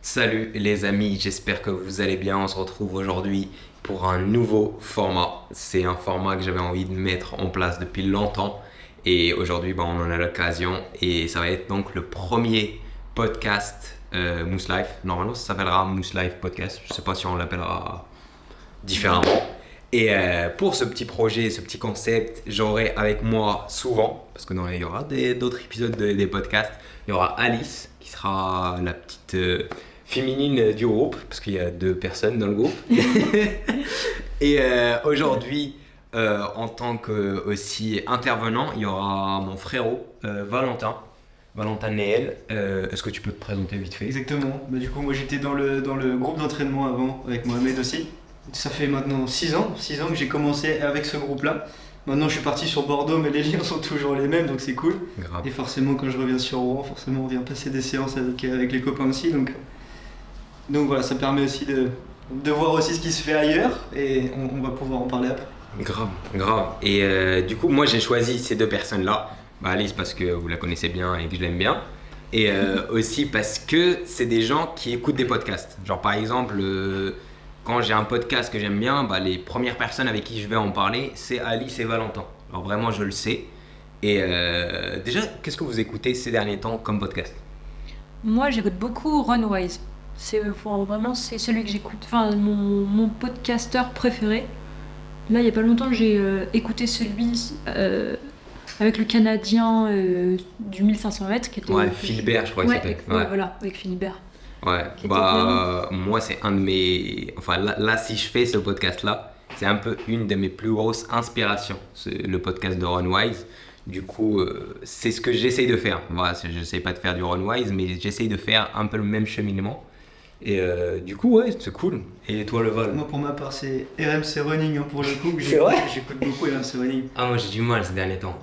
Salut les amis, j'espère que vous allez bien. On se retrouve aujourd'hui pour un nouveau format. C'est un format que j'avais envie de mettre en place depuis longtemps et aujourd'hui on en a l'occasion et ça va être donc le premier podcast Mousse Life. Normalement ça s'appellera Mousse Life Podcast, je sais pas si on l'appellera différemment. Et pour ce petit projet, ce petit concept, j'aurai avec moi souvent, parce que il y aura d'autres épisodes des podcasts, il y aura Alice qui sera la petite féminine du groupe, parce qu'il y a 2 personnes dans le groupe. Et aujourd'hui, en tant que aussi intervenant, il y aura mon frérot Valentin Néel. Est-ce que tu peux te présenter vite fait? Exactement. Du coup, moi j'étais dans le groupe d'entraînement avant, avec Mohamed aussi. Ça fait maintenant 6 ans que j'ai commencé avec ce groupe-là. Maintenant je suis parti sur Bordeaux, mais les liens sont toujours les mêmes, donc c'est cool. Grave. Et forcément quand je reviens sur Rouen, on vient passer des séances avec les copains aussi. Donc voilà, ça permet aussi de voir aussi ce qui se fait ailleurs, et on va pouvoir en parler après. Grave. Et du coup, moi j'ai choisi ces 2 personnes-là. Alice parce que vous la connaissez bien et que je l'aime bien. Et aussi parce que c'est des gens qui écoutent des podcasts. Genre par exemple... quand j'ai un podcast que j'aime bien, les premières personnes avec qui je vais en parler, c'est Alice et Valentin. Alors vraiment, je le sais. Et déjà, qu'est-ce que vous écoutez ces derniers temps comme podcast? Moi, j'écoute beaucoup Runwise. Vraiment, c'est celui que j'écoute. Enfin, mon podcasteur préféré. Là, il n'y a pas longtemps, j'ai écouté celui avec le Canadien du 1500 mètres. Qui était Philibert, je crois qu'il s'appelle. Voilà, avec Philibert. Ouais, moi c'est un de mes... Enfin là si je fais ce podcast-là, c'est un peu une de mes plus grosses inspirations, le podcast de Runwise. Du coup, c'est ce que j'essaye de faire. Voilà, j'essaye pas de faire du Runwise, mais j'essaye de faire un peu le même cheminement. Et du coup, ouais, c'est cool. Et toi, le vol? Moi, pour ma part, c'est RMC Running, pour le coup. C'est vrai? J'écoute beaucoup RMC Running. Ah, moi j'ai du mal ces derniers temps.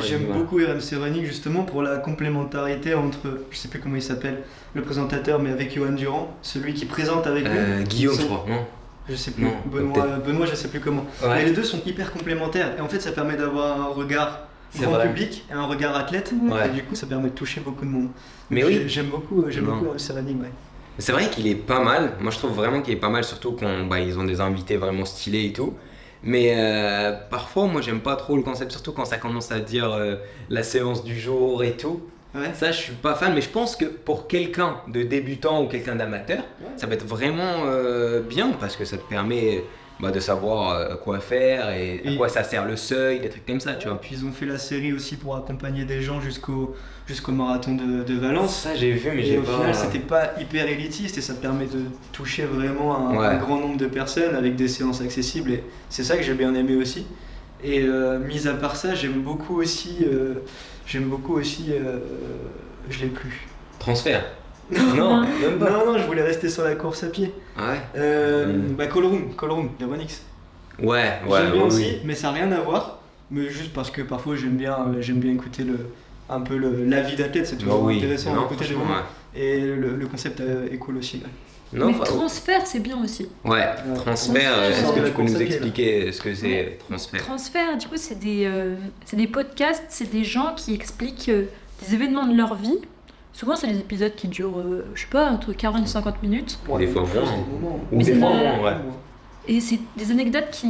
J'aime beaucoup RMC Running justement pour la complémentarité entre, je sais plus comment il s'appelle, le présentateur, mais avec Johan Durand, celui qui présente avec lui. Guillaume, je crois, non? Je sais plus. Non, Benoît, je sais plus comment. Ouais. Mais les deux sont hyper complémentaires. Et en fait, ça permet d'avoir un regard grand public et un regard athlète. Ouais. Et du coup, ça permet de toucher beaucoup de monde. Mais donc, oui. J'aime beaucoup RMC Running, ouais. C'est vrai qu'il est pas mal. Moi, je trouve vraiment qu'il est pas mal, surtout quand ils ont des invités vraiment stylés et tout. Mais parfois, moi, j'aime pas trop le concept, surtout quand ça commence à dire la séance du jour et tout. Ouais. Ça, je suis pas fan, mais je pense que pour quelqu'un de débutant ou quelqu'un d'amateur, ça va être vraiment bien parce que ça te permet de savoir quoi faire et à quoi ça sert le seuil, des trucs comme ça, tu vois. Puis ils ont fait la série aussi pour accompagner des gens jusqu'au marathon de Valence. Ça, j'ai vu, mais et au final, c'était pas hyper élitiste et ça permet de toucher vraiment un grand nombre de personnes avec des séances accessibles. Et c'est ça que j'ai bien aimé aussi. Et mis à part ça, j'aime beaucoup aussi. Je l'ai plus. Transfert. Non, même pas. Non, je voulais rester sur la course à pied. Ouais. Call-Room, les Runix. Ouais, j'aime bien aussi, mais ça n'a rien à voir. Mais juste parce que parfois j'aime bien écouter un peu la vie d'athlète, c'est toujours intéressant d'écouter les moments. Et le concept est cool aussi. Ouais. Non, mais transfert, c'est bien aussi. Ouais, transfert, est-ce que tu peux nous expliquer ce que c'est transfert? Transfert, du coup, c'est des podcasts, c'est des gens qui expliquent des événements de leur vie. Souvent, c'est des épisodes qui durent, je sais pas, entre 40 et 50 minutes. Des fois moins. Ou des fois moins, ouais. Et c'est des anecdotes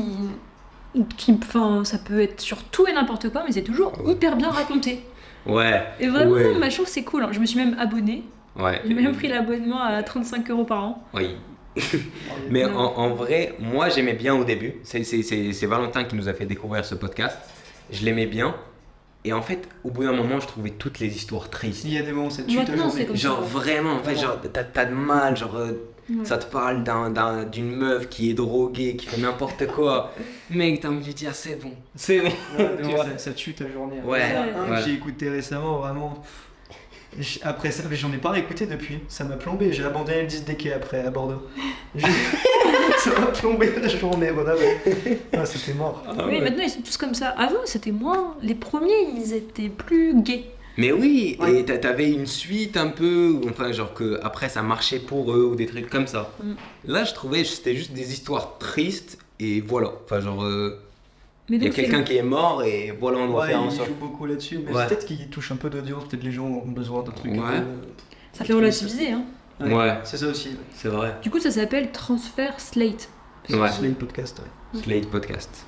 enfin, ça peut être sur tout et n'importe quoi, mais c'est toujours hyper bien raconté. Ouais. Et vraiment, je trouve que c'est cool. Je me suis même abonnée. Ouais. J'ai même pris l'abonnement à 35 € par an. Oui. Mais en vrai, moi j'aimais bien au début. C'est Valentin qui nous a fait découvrir ce podcast. Je l'aimais bien. Et en fait, au bout d'un moment, je trouvais toutes les histoires tristes. Il y a des moments où ça tue ta journée. Genre vraiment, en fait, genre t'as de mal, genre ça te parle d'une meuf qui est droguée, qui fait n'importe quoi. Mec, t'as envie de dire c'est bon. Ça tue ta journée. Ouais. Que j'ai écouté récemment, vraiment. Après ça, mais j'en ai pas réécouté depuis, ça m'a plombé, j'ai abandonné le 10 des quais après à Bordeaux. Ça m'a plombé la journée, voilà. C'était mort. Oui, maintenant ils sont tous comme ça. Avant c'était moins, les premiers ils étaient plus gays. Mais oui, et t'avais une suite un peu, enfin genre que après ça marchait pour eux ou des trucs comme ça. Là je trouvais c'était juste des histoires tristes et voilà, enfin genre... Il y a quelqu'un qui est mort et voilà, on doit faire en sorte. Il joue beaucoup là-dessus, mais peut-être qu'il touche un peu d'audience, peut-être les gens ont besoin d'un truc. Ça fait relativiser, hein. Ouais. C'est ça aussi. C'est vrai. Du coup, ça s'appelle Transfer Slate. Ouais. C'est le podcast. Ouais. Slate Podcast.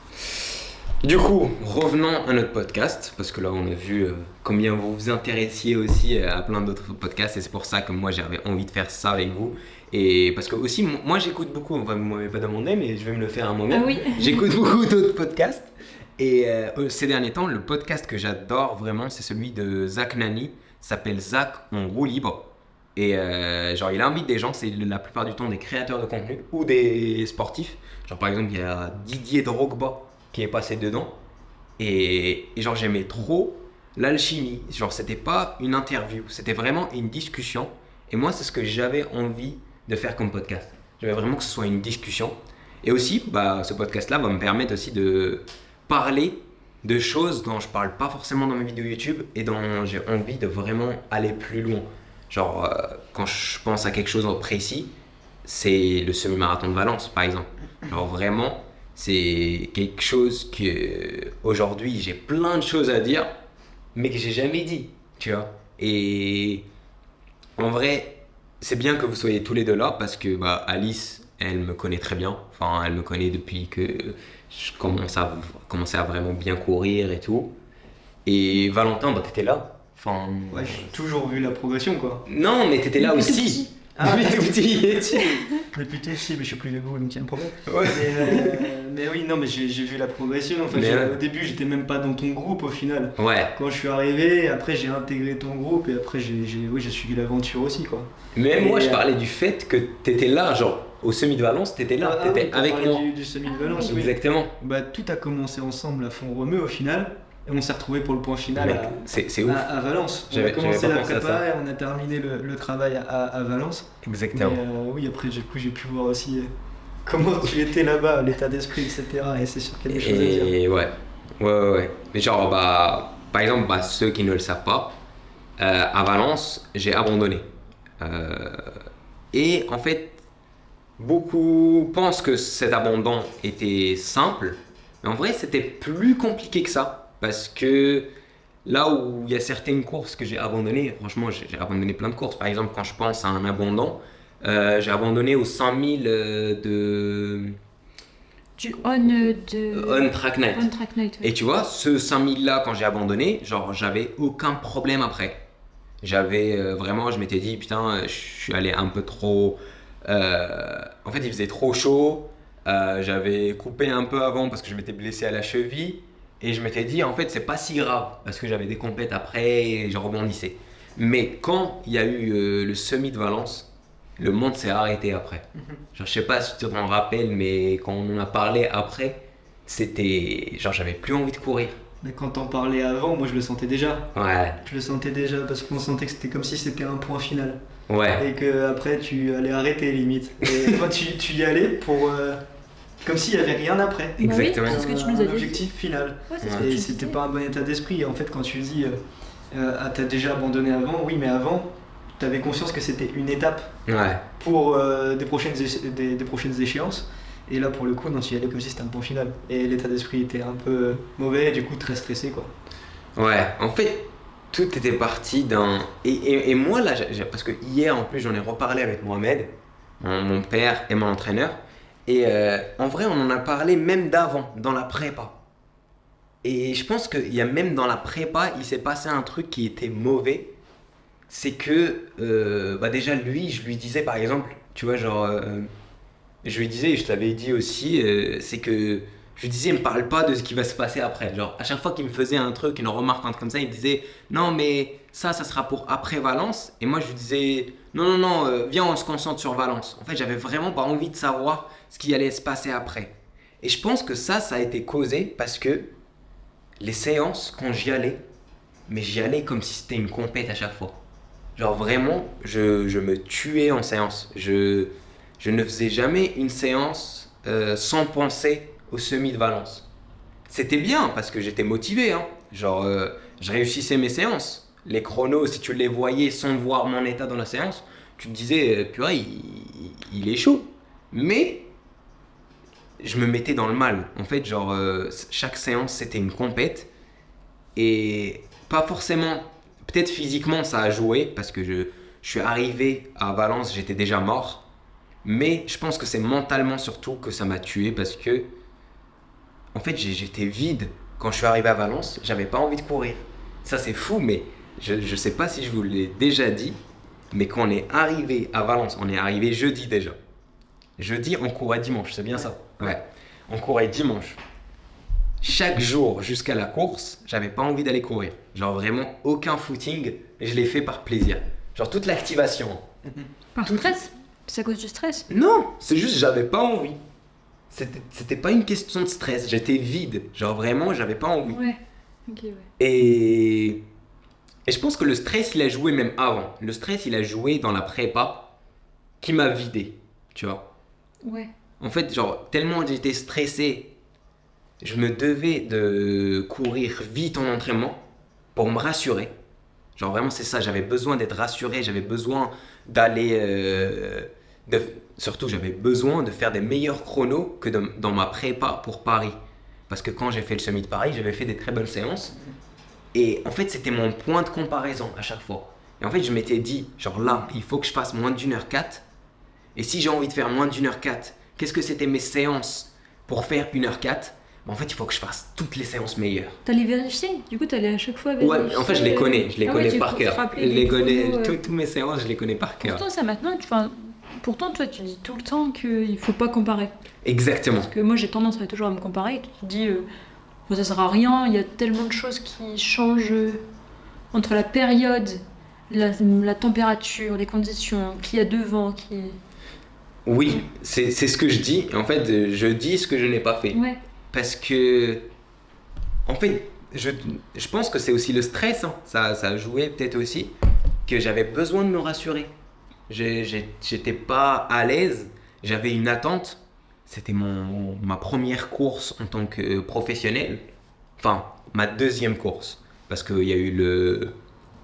Du coup, revenons à notre podcast, parce que là on a vu combien vous vous intéressiez aussi à plein d'autres podcasts, et c'est pour ça que moi j'avais envie de faire ça avec vous. Et parce que aussi, moi j'écoute beaucoup, enfin vous m'avez pas demandé, mais je vais me le faire à moi-même. Ah oui. J'écoute beaucoup d'autres podcasts. Et ces derniers temps, le podcast que j'adore vraiment, c'est celui de Zach Nani, s'appelle Zach en roue libre. Et genre il invite des gens, c'est la plupart du temps des créateurs de contenu ou des sportifs. Genre par exemple il y a Didier Drogba qui est passé dedans. Et genre j'aimais trop l'alchimie. Genre c'était pas une interview, c'était vraiment une discussion. Et moi c'est ce que j'avais envie de faire comme podcast. J'avais vraiment que ce soit une discussion. Et aussi ce podcast là va me permettre aussi de parler de choses dont je parle pas forcément dans mes vidéos YouTube et dont j'ai envie de vraiment aller plus loin. Genre quand je pense à quelque chose en précis, c'est le semi-marathon de Valence par exemple. Genre vraiment c'est quelque chose que aujourd'hui j'ai plein de choses à dire mais que j'ai jamais dit, tu vois. Et en vrai c'est bien que vous soyez tous les deux là parce que Alice elle me connaît très bien, enfin elle me connaît depuis que je commençais à vraiment bien courir et tout. Et Valentin t'étais là, enfin Ouais, j'ai toujours vu la progression quoi. non mais t'étais là Depuis tout aussi. petit. Ah oui, tout petit. Depuis tout petit, mais je suis plus debout, donc il y a un problème. Ouais. Mais oui, non, mais j'ai vu la progression. Enfin, Mais ouais. au début, j'étais même pas dans ton groupe au final. Ouais. Quand je suis arrivé, après j'ai intégré ton groupe et après j'ai suivi l'aventure aussi quoi. Mais Et moi je parlais du fait que t'étais là, genre au semi de Valence, t'étais là, Ah, t'étais oui, t'as avec parlé moi. du semi de Valence, oui. Exactement. Tout a commencé ensemble à Font-Romeu au final. Et on s'est retrouvés pour le point final Mec, c'est ouf. à Valence. On a J'avais commencé pas la pensé à prépa ça. et on a terminé le travail à Valence. Exactement. Mais oui, après j'ai pu voir aussi comment tu étais là-bas, l'état d'esprit, etc. Et c'est sûr qu'il y a des choses à dire. Et ouais. Mais genre, par exemple, ceux qui ne le savent pas, à Valence, j'ai abandonné. Et en fait, beaucoup pensent que cet abandon était simple, mais en vrai, c'était plus compliqué que ça. Parce que là où il y a certaines courses que j'ai abandonnées, franchement, j'ai abandonné plein de courses. Par exemple, quand je pense à un abandon, j'ai abandonné aux 100 000 de Du On Track Night. On Track Night. Ouais. Et tu vois, ce 5000 là, quand j'ai abandonné, genre, j'avais aucun problème après. J'avais vraiment, je m'étais dit, putain, je suis allé un peu trop. En fait, il faisait trop chaud. J'avais coupé un peu avant parce que je m'étais blessé à la cheville. Et je m'étais dit, en fait, c'est pas si grave parce que j'avais des compètes après et je rebondissais. Mais quand il y a eu le semi de Valence, le monde s'est arrêté après. Genre, je sais pas si tu t'en rappelles, mais quand on en a parlé après, c'était. Genre, j'avais plus envie de courir. Mais quand t'en parlais avant, moi je le sentais déjà. Ouais, Je le sentais déjà parce qu'on sentait que c'était comme si c'était un point final. ouais. Et que après tu allais arrêter limite. Et enfin, tu y allais pour. Comme s'il y avait rien après. Bah oui, Exactement. c'est ce que tu nous as dit. Objectif final. Ouais, c'est ce que Et tu c'était disais. pas un bon état d'esprit. Et en fait, quand tu dis t'as déjà abandonné avant, oui, mais avant, t'avais conscience que c'était une étape Ouais. pour des prochaines échéances. Et là, pour le coup, non, tu y allais comme si c'était un point final. Et l'état d'esprit était un peu mauvais, et du coup, très stressé, quoi. Ouais, en fait, tout était parti d'un. Et moi, là, parce que hier, en plus, j'en ai reparlé avec Mohamed, mon père et mon entraîneur. Et en vrai, on en a parlé même d'avant, dans la prépa. Et je pense qu'il y a même dans la prépa, il s'est passé un truc qui était mauvais. C'est que, déjà, lui, je lui disais par exemple, tu vois, genre. Je lui disais, et je t'avais dit aussi, c'est que. Je lui disais, il me parle pas de ce qui va se passer après. Genre, à chaque fois qu'il me faisait un truc, une remarque, un truc comme ça, il me disait, non, mais ça sera pour après Valence. Et moi, je lui disais, non, viens, on se concentre sur Valence. En fait, j'avais vraiment pas envie de savoir ce qui allait se passer après. Et je pense que ça a été causé parce que les séances, quand j'y allais, mais j'y allais comme si c'était une compète à chaque fois. Genre, vraiment, je me tuais en séance. Je ne faisais jamais une séance sans penser au semi de Valence. C'était bien parce que j'étais motivé, hein. Genre, je réussissais mes séances. Les chronos, si tu les voyais sans voir mon état dans la séance, tu te disais, purée, il est chaud. Mais je me mettais dans le mal. En fait, genre, chaque séance, c'était une compète. Et pas forcément, peut-être physiquement, ça a joué parce que je suis arrivé à Valence, j'étais déjà mort. Mais je pense que c'est mentalement surtout que ça m'a tué parce que, en fait, j'étais vide. Quand je suis arrivé à Valence, j'avais pas envie de courir. Ça, c'est fou, mais je sais pas si je vous l'ai déjà dit, mais quand on est arrivé à Valence, on est arrivé jeudi déjà. Jeudi, on courait dimanche, c'est bien ça? Ouais. On courait dimanche. Chaque jour jusqu'à la course, j'avais pas envie d'aller courir. Genre vraiment aucun footing, je l'ai fait par plaisir. Genre toute l'activation. Par stress? C'est à cause du stress? Non, c'est juste j'avais pas envie. C'était pas une question de stress, j'étais vide. Genre vraiment, j'avais pas envie. Ouais. Ok, ouais. Et je pense que le stress, il a joué même avant. Le stress, il a joué dans la prépa qui m'a vidé, tu vois. Ouais. En fait, genre, tellement j'étais stressé, je me devais de courir vite en entraînement pour me rassurer. Genre, vraiment, c'est ça, j'avais besoin d'être rassuré, j'avais besoin d'aller... surtout, j'avais besoin de faire des meilleurs chronos que dans ma prépa pour Paris. Parce que quand j'ai fait le semi de Paris, j'avais fait des très bonnes séances. Et en fait, c'était mon point de comparaison à chaque fois. Et en fait, je m'étais dit, genre là, il faut que je fasse moins de 1h04. Et si j'ai envie de faire moins de 1h04, qu'est-ce que c'était mes séances pour faire 1h04? En fait, il faut que je fasse toutes les séances meilleures. T'allais vérifier? Du coup, t'allais à chaque fois vérifier? Ouais, en fait, je les connais par cœur. Toutes Mes séances, je les connais par cœur. Pourtant, ça maintenant, pourtant, toi, tu dis tout le temps qu'il faut pas comparer. Exactement. Parce que moi, j'ai tendance toujours à me comparer. Tu te dis, bon, ça sert à rien, il y a tellement de choses qui changent entre la période, la température, les conditions, qui y a devant, qui... Oui, c'est ce que je dis. En fait, je dis ce que je n'ai pas fait. Ouais. Parce que, en fait, je pense que c'est aussi le stress. Hein. Ça a joué peut-être aussi que j'avais besoin de me rassurer. J'étais pas à l'aise. J'avais une attente. C'était ma première course en tant que professionnel. Enfin, ma deuxième course. Parce qu'il y a eu le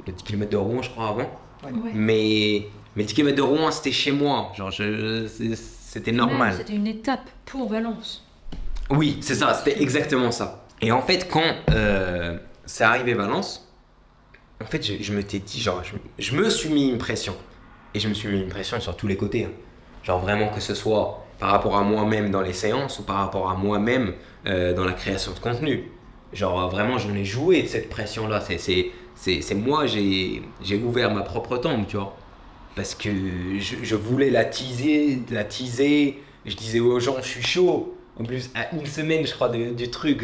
10 km de Rouen, je crois, avant. Ouais. Ouais. Mais 10 km de Rouen, c'était chez moi. Genre, c'était normal. Même, c'était une étape pour Valence. Oui, c'est ça, c'était exactement ça. Et en fait, quand c'est arrivé Valence, en fait, je m'étais dit, genre, je me suis mis une pression. Et je me suis mis une pression sur tous les côtés. Hein. Genre, vraiment, que ce soit par rapport à moi-même dans les séances ou par rapport à moi-même dans la création de contenu. Genre, vraiment, j'en ai joué de cette pression-là. C'est moi, j'ai ouvert ma propre tombe, tu vois. Parce que je voulais la teaser. Je disais aux gens, je suis chaud. En plus, à une semaine, je crois, du truc,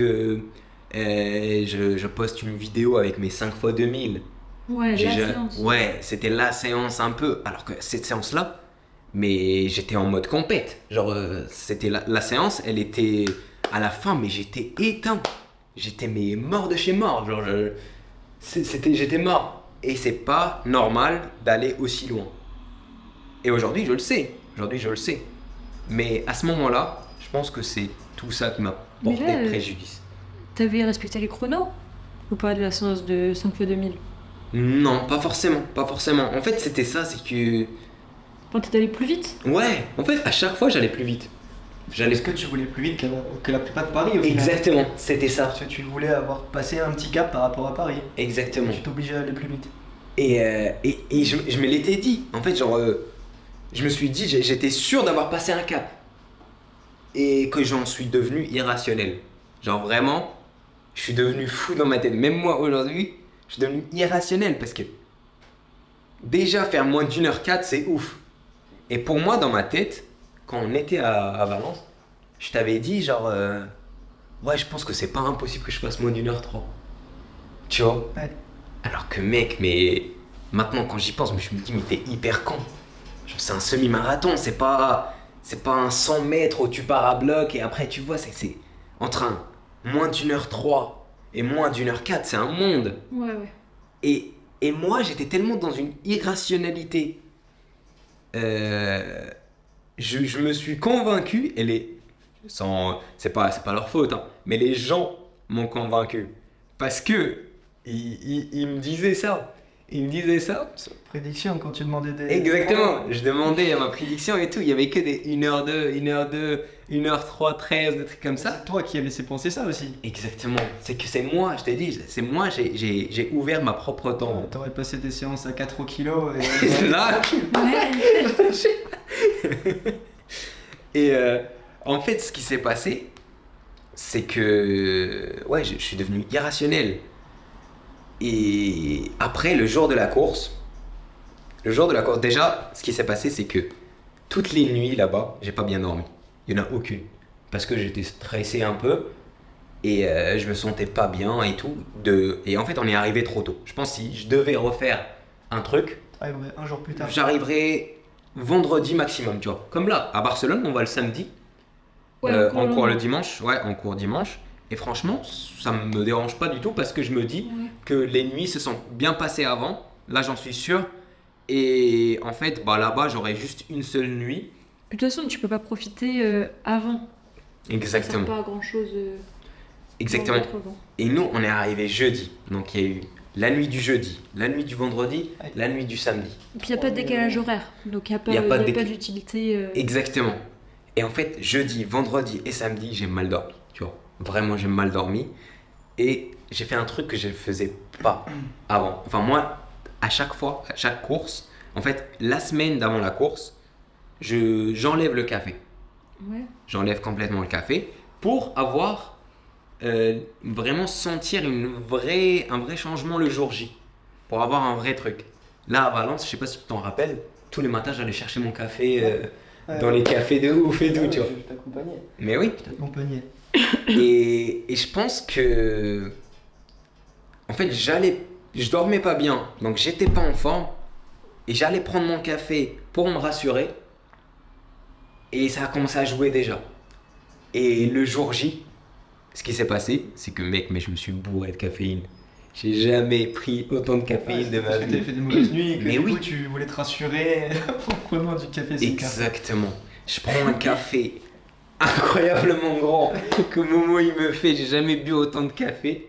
je poste une vidéo avec mes 5 x 2000. Ouais, la séance. Ouais, c'était la séance un peu. Alors que cette séance-là, mais j'étais en mode compète. Genre, c'était la séance, elle était à la fin, mais j'étais éteint. J'étais mort de chez mort. Genre, j'étais mort. Et c'est pas normal d'aller aussi loin. Et aujourd'hui, je le sais. Mais à ce moment-là, je pense que c'est tout ça qui m'a porté préjudice. T'avais respecté les chronos? Ou pas de la séance de 5 x 2000? Non, pas forcément. En fait, c'était ça, c'est que... Quand t'es allé plus vite? Ouais, en fait, à chaque fois, j'allais plus vite. Est-ce que tu voulais plus vite que la prépa de Paris au final? Exactement, c'était ça. Parce que tu voulais avoir passé un petit cap par rapport à Paris. Exactement. Tu t'obligeais à aller plus vite. Et je me l'étais dit. En fait, genre, je me suis dit, j'étais sûr d'avoir passé un cap. Et que j'en suis devenu irrationnel. Genre vraiment, je suis devenu fou dans ma tête. Même moi aujourd'hui, je suis devenu irrationnel parce que déjà faire moins d'1h04, c'est ouf. Et pour moi, dans ma tête, quand on était à Valence, je t'avais dit genre, ouais, je pense que c'est pas impossible que je fasse moins d'1h03. Tu vois? Ouais. Alors que mec, mais maintenant quand j'y pense, je me dis, mais t'es hyper con. Genre, c'est un semi-marathon, c'est pas un 100 mètres où tu pars à bloc et après tu vois, c'est entre un moins d'1h03 et moins d'1h04, c'est un monde. Ouais. Et moi, j'étais tellement dans une irrationalité. Je me suis convaincu, c'est pas leur faute, hein, mais les gens m'ont convaincu. Parce que ils me disaient ça. Il me disait ça. Prédiction quand tu demandais des. Exactement, je demandais à ma prédiction et tout, il y avait que des 1h2, 1h2, 1h3, 13, des trucs comme ça. C'est toi qui as laissé penser ça aussi. Exactement, c'est que c'est moi, je t'ai dit, c'est moi, j'ai ouvert ma propre temps. T'aurais passé des séances à 4 au kilo et. Là, Ouais. et en fait, ce qui s'est passé, c'est que ouais, je suis devenu irrationnel. Et après, le jour de la course, déjà, ce qui s'est passé, c'est que toutes les nuits là-bas, j'ai pas bien dormi. Il y en a aucune. Parce que j'étais stressé un peu et je me sentais pas bien et tout. Et en fait, on est arrivé trop tôt. Je pense que si je devais refaire un truc, Un jour plus tard. j'arriverais vendredi maximum, tu vois. Comme là, à Barcelone, on va le samedi. Ouais, On court le dimanche. Ouais, on court dimanche. Et franchement, ça me dérange pas du tout parce que je me dis Ouais. que les nuits se sont bien passées avant. Là, j'en suis sûr. Et en fait, bah, là-bas, j'aurai juste une seule nuit. De toute façon, tu peux pas profiter avant. Ça sert Exactement. pas à grand chose. Exactement. Et nous, on est arrivé jeudi. Donc, il y a eu la nuit du jeudi, la nuit du vendredi, la nuit du samedi. Et puis il n'y a pas de décalage horaire. Donc il n'y a pas, Y a pas de pas d'utilité. Exactement. Et en fait, jeudi, vendredi et samedi, j'ai mal dormi. Tu vois, vraiment, j'ai mal dormi. Et j'ai fait un truc que je ne faisais pas avant. Enfin, moi, à chaque fois, à chaque course, en fait, la semaine d'avant la course, j'enlève le café. Ouais. J'enlève complètement le café pour avoir vraiment sentir un vrai changement le jour J. Pour avoir un vrai truc. Là, à Valence, je sais pas si tu t'en rappelles, tous les matins, j'allais chercher mon café dans les cafés de ouf et tout, tu vois. Je t'accompagnais. Mais oui. T'accompagnais. Et je pense que. En fait, je dormais pas bien, donc j'étais pas en forme. Et j'allais prendre mon café pour me rassurer. Et ça a commencé à jouer déjà. Et le jour J, ce qui s'est passé, c'est que mec, mais je me suis bourré de caféine. J'ai jamais pris autant de caféine de ma Parce que t'avais vie. fait des mauvaises nuits et que Mais du oui. coup tu voulais te rassurer en prenant du café sans café. Exactement. Je prends un café incroyablement grand que Momo il me fait. J'ai jamais bu autant de café.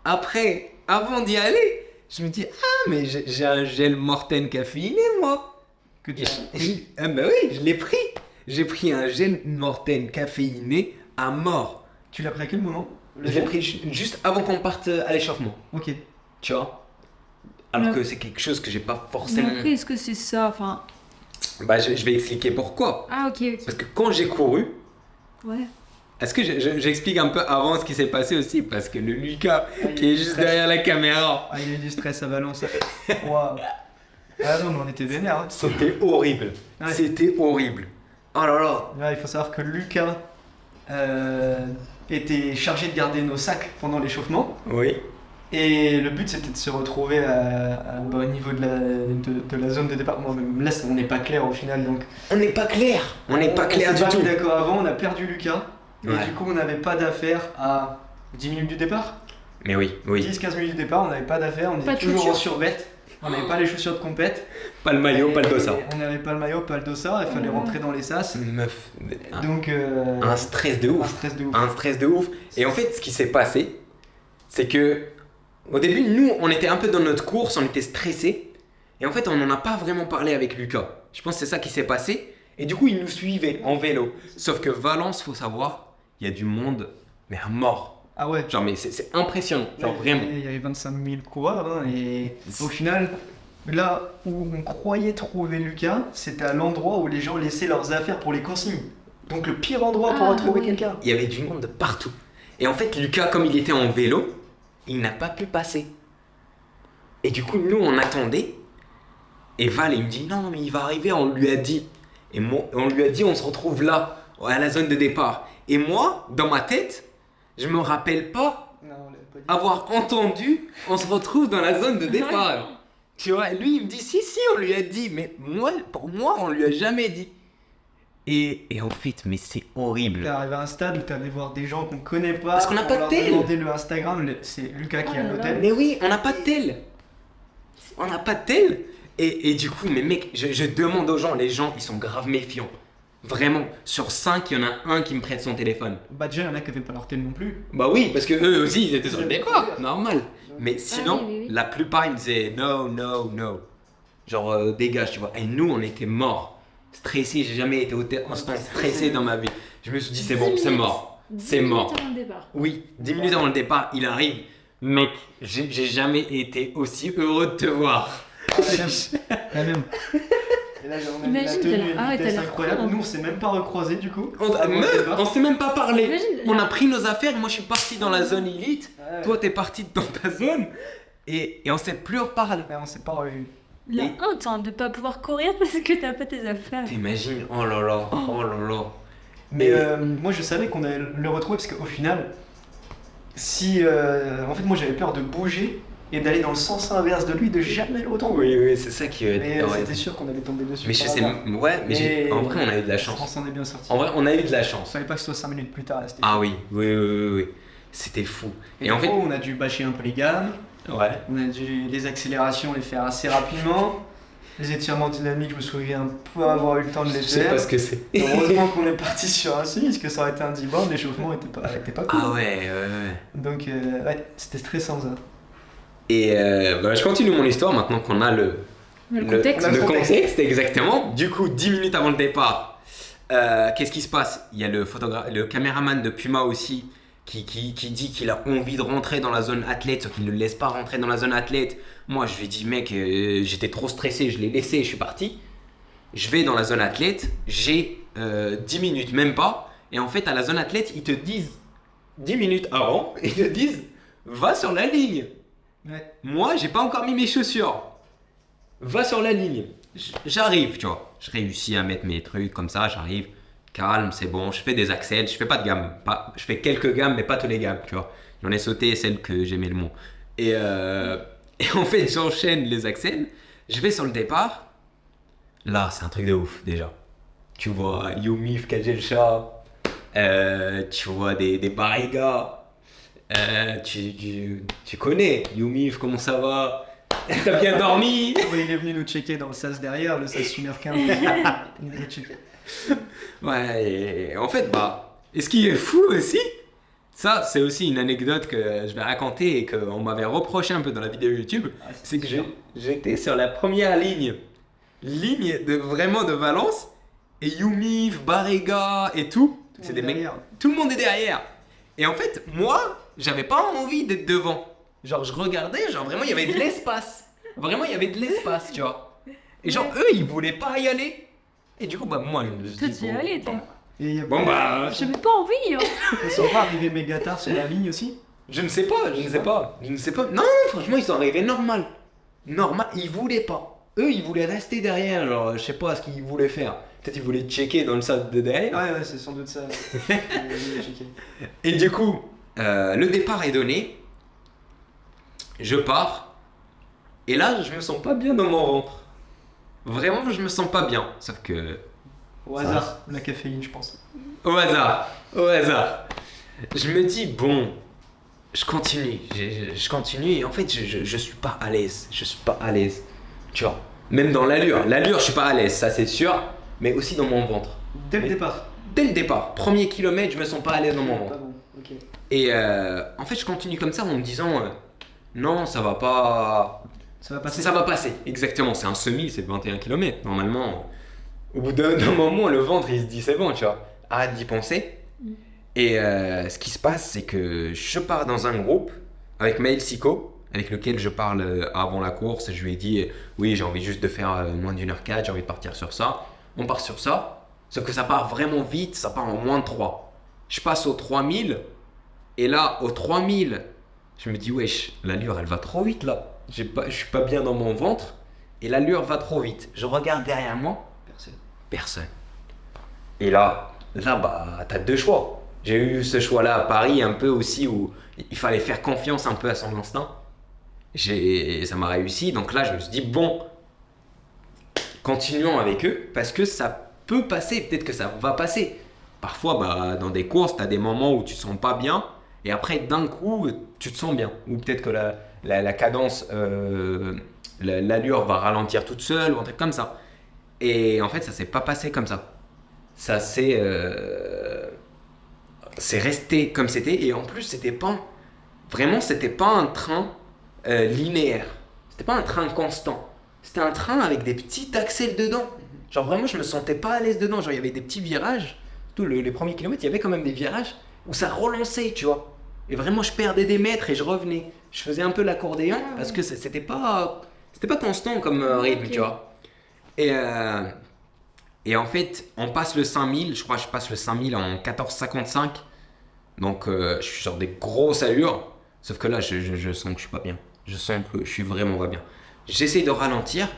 Après, avant d'y aller, je me dis ah mais j'ai un gel Morten caféiné moi. Que tu Et ah bah oui, je l'ai pris. J'ai pris un gel Morten caféiné à mort. Tu l'as pris à quel moment? Je l'ai pris juste avant qu'on parte à l'échauffement. Ok. Tu vois. Alors Ouais. que c'est quelque chose que j'ai pas Mais forcément. après, est-ce que c'est ça? Enfin. Bah je vais expliquer pourquoi. Ah, ok. Parce que quand j'ai couru. Ouais. Est-ce que j'explique un peu avant ce qui s'est passé aussi? Parce que le Lucas qui est juste derrière la caméra, Ah, il y a eu du stress à Valence. Waouh. Ah non, mais on était vénère. Hein. c'était horrible. Ouais. C'était horrible. Oh là là. Là, il faut savoir que Lucas était chargé de garder nos sacs pendant l'échauffement. Oui. Et le but c'était de se retrouver au niveau de la zone de départ. Bon, là, on n'est pas clair au final donc. On n'est pas clair. On n'est pas clair On du s'est pas tout. mis d'accord avant, on a perdu Lucas. Et Ouais. du coup, on n'avait pas d'affaires à 10 minutes du départ. Mais oui, oui. 10-15 minutes du départ, on n'avait pas d'affaires, on Pas était de toujours en chaussures. survêt. On n'avait pas les chaussures de compète. Pas le maillot, pas le dossard. On n'avait pas le maillot, pas le dossard, il fallait Ouais. rentrer dans les sas. Meuf. Donc, Un stress de un ouf. stress de ouf. Un stress de ouf. Et en fait, ce qui s'est passé, c'est que au début, nous, on était un peu dans notre course, on était stressés. Et en fait, on n'en a pas vraiment parlé avec Lucas. Je pense que c'est ça qui s'est passé. Et du coup, il nous suivait en vélo. Sauf que Valence, faut savoir, il y a du monde, mais à mort. Ah ouais. Genre, mais c'est impressionnant. Genre, vraiment. Il y avait 25 000 coureurs hein, et au final, là où on croyait trouver Lucas, c'était à l'endroit où les gens laissaient leurs affaires pour les consignes. Donc le pire endroit pour Ah, retrouver ouais. quelqu'un. Il y avait du monde de partout. Et en fait, Lucas, comme il était en vélo, il n'a pas pu passer. Et du coup, nous, on attendait. Et Val, il me dit, non, mais il va arriver, on lui a dit. Et moi, on lui a dit, on se retrouve là, à la zone de départ. Et moi, dans ma tête, je me rappelle pas Non, on l'avait pas dit. avoir entendu, on se retrouve dans la zone de départ. Tu vois, et lui, il me dit, si, on lui a dit. Mais moi, pour moi, on lui a jamais dit. Et en fait, mais c'est horrible. T'es arrivé à un stade où t'allais voir des gens qu'on connaît pas. Parce qu'on n'a pas on leur de tel. demandé le Instagram, c'est Lucas qui est Oh à là là. l'hôtel. Mais oui, on n'a pas de tel. On n'a pas de tel. Et du coup, mais mec, je demande aux gens, les gens, ils sont grave méfiants. Vraiment, sur 5, il y en a un qui me prête son téléphone. Bah déjà, il y en a qui avaient pas leur tel non plus. Bah oui, parce que eux aussi, ils étaient sur le départ, normal. Mais Ah sinon, oui. la plupart, ils me disaient no, no, no. Genre, dégage, tu vois. Et nous, on était morts. Stressés, j'ai jamais été autant stressé dans ma vie. Je me suis dit, c'est bon, 10 c'est minutes. mort. 10 C'est mort. minutes avant le départ. Oui, 10 minutes avant le départ, il arrive. Mec, j'ai jamais été aussi heureux de te voir. La même. Et là, on a Imagine, la t'as tenue, l'air- une ah ouais, t'as vitesse l'air incroyable. con. Nous, on s'est même pas recroisés du coup. On s'est même pas parlé. Imagine, On a pris nos affaires, moi je suis parti dans la zone élite. Ouais. Toi, t'es parti dans ta zone. Et on s'est plus reparlé. Ouais, on s'est pas revus. La Et- honte hein, de pas pouvoir courir parce que t'as pas tes affaires. T'imagines, oh là là, oh là là. Mais moi, je savais qu'on allait le retrouver parce qu'au final, si. En fait, moi, j'avais peur de bouger et d'aller dans le sens inverse de lui, de jamais le retrouver. Oui, c'est ça qui Mais ouais. c'était sûr qu'on allait tomber dessus. Mais je par sais, hasard. ouais, mais en vrai, on a eu de la On chance. s'en est bien sorti. En vrai, on a eu de la chance. Fallait pas que ce soit 5 minutes plus tard. Là, c'était Ah oui. C'était fou. Et en en fait, on a dû bâcher un peu les gammes. ouais. On a dû les accélérations les faire assez rapidement. Les étirements dynamiques, je me souviens pas avoir eu le temps de les Je sais faire. pas ce que c'est. Heureusement qu'on est parti sur un suivi, parce que ça aurait été un 10 bornes, l'échauffement était pas cool. Ah ouais. Donc, ouais, c'était stressant ça. Et je continue mon histoire maintenant qu'on a le contexte. on a le le contexte. contexte, exactement. Du coup, 10 minutes avant le départ, qu'est-ce qui se passe? Il y a le caméraman de Puma aussi qui dit qu'il a envie de rentrer dans la zone athlète, sauf qu'il ne le laisse pas rentrer dans la zone athlète. Moi, je lui ai dit, mec, j'étais trop stressé, je l'ai laissé, je suis parti. Je vais dans la zone athlète, j'ai 10 minutes, même pas. Et en fait, à la zone athlète, ils te disent 10 minutes avant, ils te disent, va sur la ligne. Ouais. Moi, j'ai pas encore mis mes chaussures. Va sur la ligne. J'arrive, tu vois. Je réussis à mettre mes trucs comme ça, j'arrive. Calme, c'est bon. Je fais des accels, je fais pas de gamme. Je fais quelques gammes, mais pas tous les gammes, tu vois. J'en ai sauté celle que j'aimais le moins. Et en fait, j'enchaîne les accels. Je vais sur le départ. Là, c'est un truc de ouf, déjà. Tu vois Youmif, Kajelcha. Tu vois des Barriga. Tu connais Youmif, comment ça va? T'as bien dormi? Il est venu nous checker dans le sas derrière, le sas sud-américain. Il nous a checké. Ouais, et en fait, et ce qui est fou aussi, ça, c'est aussi une anecdote que je vais raconter et qu'on m'avait reproché un peu dans la vidéo YouTube, c'est que j'étais sur la première ligne vraiment de Valence, et Youmif, Barriga et tout, c'est des mecs, tout le monde est derrière. Et en fait, moi, j'avais pas envie d'être devant. Genre, je regardais, genre vraiment, il y avait de l'espace. Vraiment, il y avait de l'espace, tu vois. Et genre, eux, ils voulaient pas y aller. Et du coup, moi, je me suis Toi, dit, tu y es bon, allé, toi. Et Bon, J'avais pas envie. Hein. ils sont pas arrivés méga tard sur la ligne aussi. je ne sais pas. Non, franchement, ils sont arrivés normal. Normal, ils voulaient pas. Eux, ils voulaient rester derrière. Genre, je sais pas ce qu'ils voulaient faire. Peut-être ils voulaient checker dans le sas de derrière. Ouais, c'est sans doute ça. Ils voulaient checker. Et du coup, le départ est donné. Je pars. Et là, je me sens pas bien dans mon ventre. Vraiment, je me sens pas bien. Sauf que, Au hasard, la caféine, je pense. au hasard. Je me dis, bon, je continue. Je continue et en fait, je suis pas à l'aise. Tu vois, même dans l'allure. L'allure, je suis pas à l'aise, ça c'est sûr. Mais aussi dans mon ventre. Dès le départ. Dès le départ, premier kilomètre, je me sens pas à l'aise dans mon ventre. Pas bon, ok. Et en fait, je continue comme ça en me disant, non, ça va pas. Ça va passer. Ça va passer, exactement. C'est un semi, c'est 21 km. Normalement, au bout d'un moment, le ventre, il se dit, c'est bon, tu vois. Arrête d'y penser. Et ce qui se passe, c'est que je pars dans un groupe avec Maël Sico, avec lequel je parle avant la course. Je lui ai dit, oui, j'ai envie juste de faire moins d'1h04, j'ai envie de partir sur ça. On part sur ça, sauf que ça part vraiment vite, ça part en moins de 3. Je passe aux 3000, et là, aux 3000, je me dis, wesh, l'allure, elle va trop vite là. Je suis pas bien dans mon ventre, et l'allure va trop vite. Je regarde derrière moi, personne. Et là, t'as deux choix. J'ai eu ce choix-là à Paris un peu aussi où il fallait faire confiance un peu à son instinct. Ça m'a réussi, donc là je me suis dit bon, continuons avec eux parce que ça peut passer, peut-être que ça va passer. Parfois, dans des courses, t'as des moments où tu te sens pas bien et après d'un coup tu te sens bien. Ou peut-être que la cadence, l'allure va ralentir toute seule ou un truc comme ça. Et en fait, ça s'est pas passé comme ça. ça c'est resté comme c'était. Et en plus, c'était pas un train linéaire. C'était pas un train constant. C'était un train avec des petits accès dedans. Genre vraiment, je me sentais pas à l'aise dedans. Genre, il y avait des petits virages. Surtout les premiers kilomètres, il y avait quand même des virages où ça relançait, tu vois. Et vraiment, je perdais des mètres et je revenais. Je faisais un peu l'accordéon parce que c'était pas constant comme rythme, Ok. tu vois. Et en fait, on passe le 5000. Je crois que je passe le 5000 en 14,55. Donc, je suis sur des grosses allures. Sauf que là, je sens que je suis pas bien. Je sens que je suis vraiment pas bien. J'essaie de ralentir.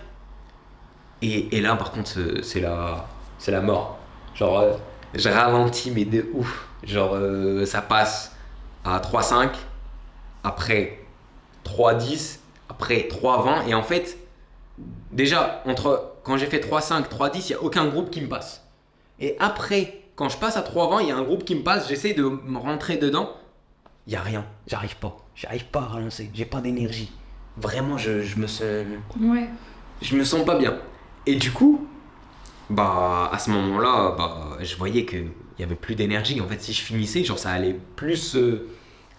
Et là, par contre, c'est la mort. Genre, je ralentis, mais de ouf. Genre, ça passe à 3,5, après 3,10, après 3,20. Et en fait, déjà, quand j'ai fait 3,5, 3,10, il n'y a aucun groupe qui me passe. Et après, quand je passe à 3,20, il y a un groupe qui me passe. J'essaie de me rentrer dedans. Il n'y a rien. J'arrive pas à relancer. J'ai pas d'énergie. Vraiment, je Ouais. me sens pas bien. Et du coup, bah, à ce moment-là, bah, je voyais qu'il y avait plus d'énergie. En fait, si je finissais, genre, ça allait plus.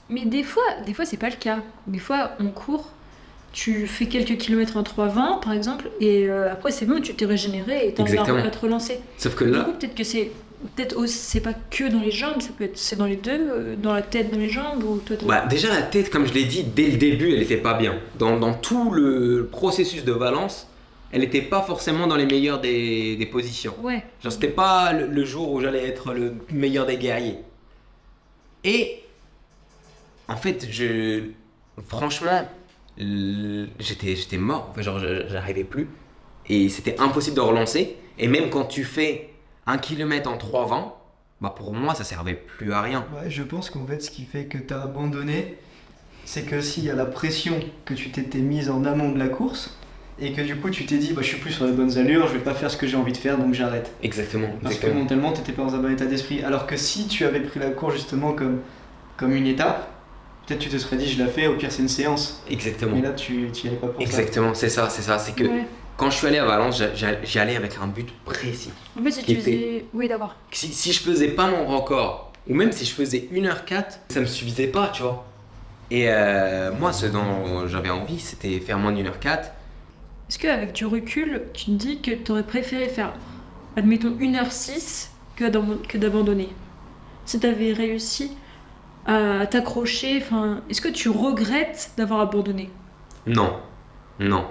Mais des fois, c'est pas le cas. Des fois, on court, tu fais quelques kilomètres en 3,20 par exemple, et après c'est bon, tu t'es régénéré et t'as envie Exactement. à te relancer. Sauf que Du là, coup, c'est pas que dans les jambes, c'est dans les deux, dans la tête, dans les jambes, ou toi bah, déjà, la tête, comme je l'ai dit, dès le début, elle était pas bien. Dans tout le processus de Valence, elle était pas forcément dans les meilleures des positions. Ouais. Genre, c'était pas le jour où j'allais être le meilleur des guerriers. Et en fait, franchement, j'étais mort. Enfin, genre, j'arrivais plus. Et c'était impossible de relancer. Et même quand tu fais 1 km en 3,20, bah pour moi, ça servait plus à rien. Ouais, je pense qu'en fait, ce qui fait que tu as abandonné, c'est que s'il y a la pression que tu t'étais mise en amont de la course, et que du coup, tu t'es dit, bah, je suis plus sur les bonnes allures, je vais pas faire ce que j'ai envie de faire, donc j'arrête. Exactement. Parce que mentalement, t'étais pas dans un bon état d'esprit. Alors que si tu avais pris la course justement comme une étape, peut-être tu te serais dit, je la fais, au pire, c'est une séance. Exactement. Mais là, tu y allais pas pour Exactement, c'est ça. C'est que Ouais. quand je suis allé à Valence, j'y allais avec un but précis. En fait, si Qui tu faisais. Oui, d'abord. Si je faisais pas mon record, ou même si je faisais 1h04, ça me suffisait pas, tu vois. Et moi, ce dont j'avais envie, c'était faire moins d'1h04. Est-ce qu'avec du recul, tu te dis que t'aurais préféré faire, admettons, 1h06 que d'abandonner? Si t'avais réussi à t'accrocher, enfin, est-ce que tu regrettes d'avoir abandonné? Non, non.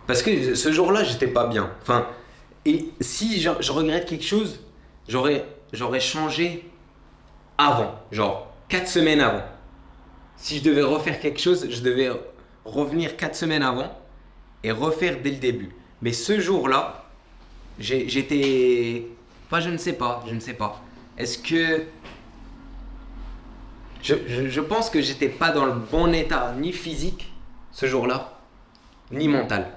Parce que ce jour-là, j'étais pas bien. Enfin, et si je regrette quelque chose, j'aurais changé avant, genre 4 semaines avant. Si je devais refaire quelque chose, je devais revenir 4 semaines avant et refaire dès le début. Mais ce jour-là, j'étais... Enfin, je ne sais pas. Est-ce que... Je pense que j'étais pas dans le bon état, ni physique, ce jour-là, ni mental.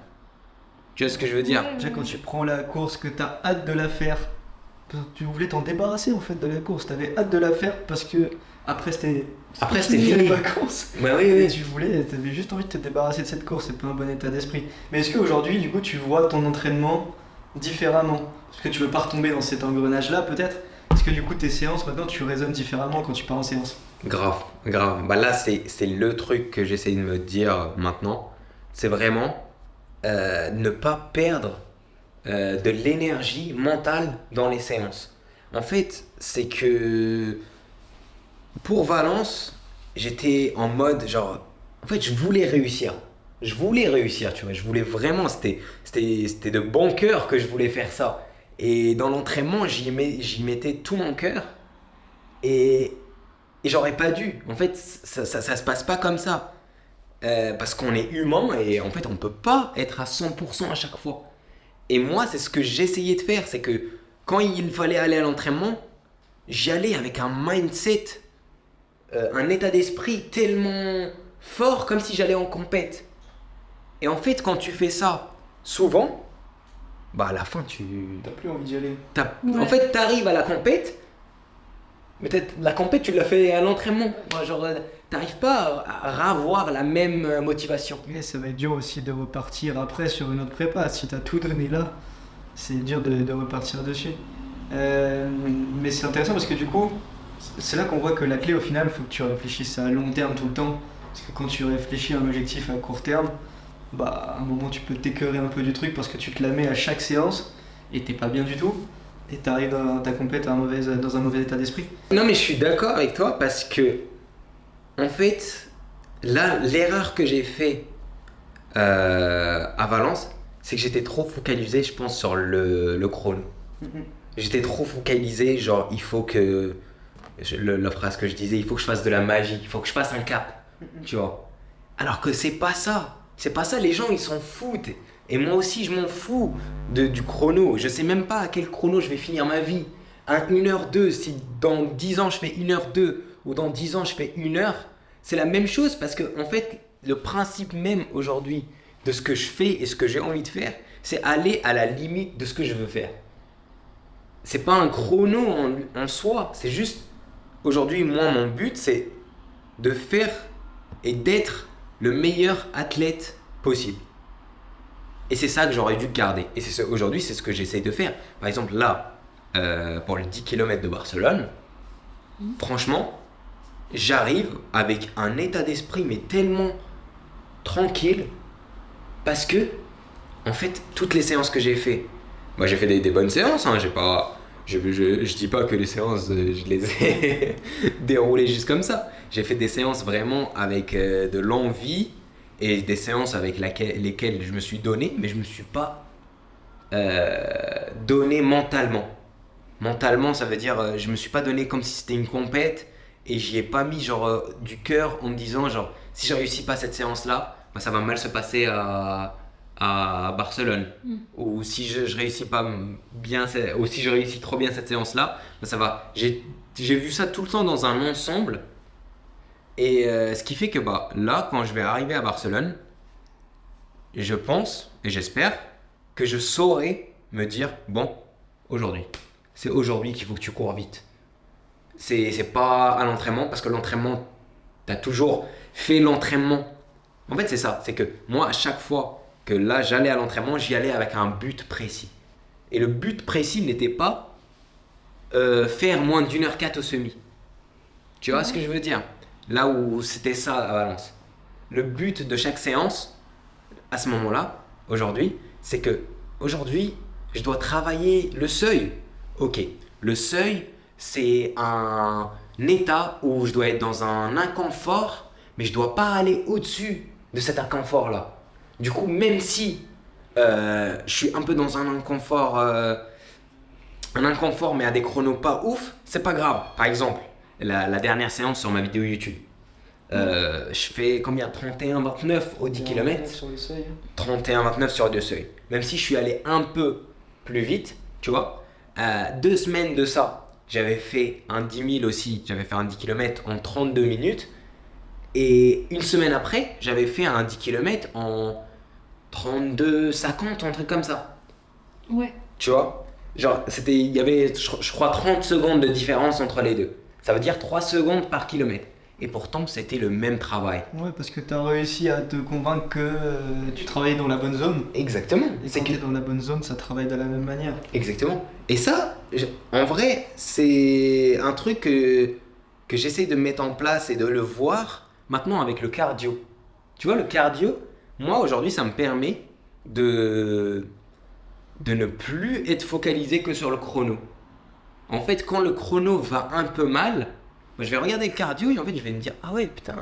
Tu vois ce que je veux dire? Déjà, quand tu prends la course, que tu as hâte de la faire, tu voulais t'en débarrasser en fait de la course, tu avais hâte de la faire parce que après c'était fini. les vacances. Bah oui, Et oui. tu avais juste envie de te débarrasser de cette course, c'est pas un bon état d'esprit. Mais est-ce qu'aujourd'hui, du coup, tu vois ton entraînement différemment? Est-ce que tu veux pas retomber dans cet engrenage-là peut-être? Est-ce que du coup, tes séances maintenant, tu raisonnes différemment quand tu pars en séance? Grave. Bah là, c'est le truc que j'essaie de me dire maintenant. C'est vraiment ne pas perdre de l'énergie mentale dans les séances. En fait, c'est que pour Valence, j'étais en mode genre... En fait, je voulais réussir. Tu vois. Je voulais vraiment... C'était de bon cœur que je voulais faire ça. Et dans l'entraînement, j'y mettais tout mon cœur. Et j'aurais pas dû. En fait, ça se passe pas comme ça. Parce qu'on est humain et en fait, on peut pas être à 100% à chaque fois. Et moi, c'est ce que j'essayais de faire. C'est que quand il fallait aller à l'entraînement, j'y allais avec un mindset, un état d'esprit tellement fort, comme si j'allais en compète. Et en fait, quand tu fais ça souvent, bah à la fin, T'as plus envie d'y aller. Ouais. En fait, t'arrives à la compète, mais peut-être la compète, tu l'as fait à l'entraînement. Genre, t'arrives pas à avoir la même motivation. Et ça va être dur aussi de repartir après sur une autre prépa. Si t'as tout donné là, c'est dur de repartir dessus. Mais c'est intéressant parce que du coup, c'est là qu'on voit que la clé au final, il faut que tu réfléchisses à long terme tout le temps. Parce que quand tu réfléchis à un objectif à court terme, bah à un moment tu peux t'écœurer un peu du truc parce que tu te la mets à chaque séance et t'es pas bien du tout. Et t'arrives dans ta compète dans un mauvais état d'esprit. Non, mais je suis d'accord avec toi parce que, en fait, là, l'erreur que j'ai fait à Valence, c'est que j'étais trop focalisé, je pense, sur le chrono. J'étais trop focalisé, genre, il faut que. La phrase que je disais, il faut que je fasse de la magie, il faut que je passe un cap, tu vois. Alors que c'est pas ça. C'est pas ça, les gens ils s'en foutent. Et moi aussi je m'en fous du chrono. Je sais même pas à quel chrono je vais finir ma vie. Un 1h02, si dans 10 ans je fais 1h02 ou dans 10 ans je fais 1h, c'est la même chose parce que en fait, le principe même aujourd'hui de ce que je fais et ce que j'ai envie de faire, c'est aller à la limite de ce que je veux faire. C'est pas un chrono en soi, c'est juste aujourd'hui, moi, mon but, c'est de faire et d'être le meilleur athlète possible. Et c'est ça que j'aurais dû garder. Et aujourd'hui, c'est ce que j'essaye de faire. Par exemple, là, pour le 10 km de Barcelone, franchement, j'arrive avec un état d'esprit, mais tellement tranquille, parce que, en fait, toutes les séances que j'ai fait, moi j'ai fait des bonnes séances, hein, je dis pas que les séances, je les ai déroulées juste comme ça. J'ai fait des séances vraiment avec de l'envie et des séances avec lesquelles je me suis donné, mais je me suis pas donné mentalement. Mentalement, ça veut dire je me suis pas donné comme si c'était une compète et j'y ai pas mis genre du cœur en me disant genre si je réussis pas cette séance-là, bah, ça va mal se passer à Barcelone. Ou si je réussis pas bien, ou si je réussis trop bien cette séance-là, bah ça va. J'ai vu ça tout le temps dans un ensemble. Et ce qui fait que bah, là, quand je vais arriver à Barcelone, je pense et j'espère que je saurai me dire bon, aujourd'hui, c'est aujourd'hui qu'il faut que tu cours vite. C'est pas à l'entraînement, parce que l'entraînement, tu as toujours fait l'entraînement. En fait, c'est ça, c'est que moi, à chaque fois que là, j'allais à l'entraînement, j'y allais avec un but précis. Et le but précis n'était pas faire moins d'1h04 au semi. Tu vois ce que je veux dire? Là où c'était ça à Valence. Le but de chaque séance, à ce moment-là, aujourd'hui, c'est que aujourd'hui, je dois travailler le seuil. Ok, le seuil, c'est un état où je dois être dans un inconfort, mais je ne dois pas aller au-dessus de cet inconfort-là. Du coup, même si je suis un peu dans un inconfort mais à des chronos pas ouf, c'est pas grave. Par exemple, la dernière séance sur ma vidéo YouTube, je fais combien? 31-29 au 10 km. 31-29 sur deux seuils. Même si je suis allé un peu plus vite, tu vois. 2 semaines de ça, j'avais fait un 10 000 aussi. J'avais fait un 10 km en 32 minutes. Et une semaine après, j'avais fait un 10 km en 32-50, un truc comme ça. Ouais. Tu vois? Genre, il y avait, je crois, 30 secondes de différence entre les deux. Ça veut dire 3 secondes par kilomètre. Et pourtant, c'était le même travail. Ouais, parce que tu as réussi à te convaincre que tu travaillais dans la bonne zone. Exactement. Et quand tu es dans la bonne zone, ça travaille de la même manière. Exactement. Et ça, en vrai, c'est un truc que j'essaie de mettre en place et de le voir maintenant avec le cardio. Tu vois, le cardio, moi, aujourd'hui, ça me permet de ne plus être focalisé que sur le chrono. En fait, quand le chrono va un peu mal, moi, je vais regarder le cardio et en fait, je vais me dire « Ah ouais, putain,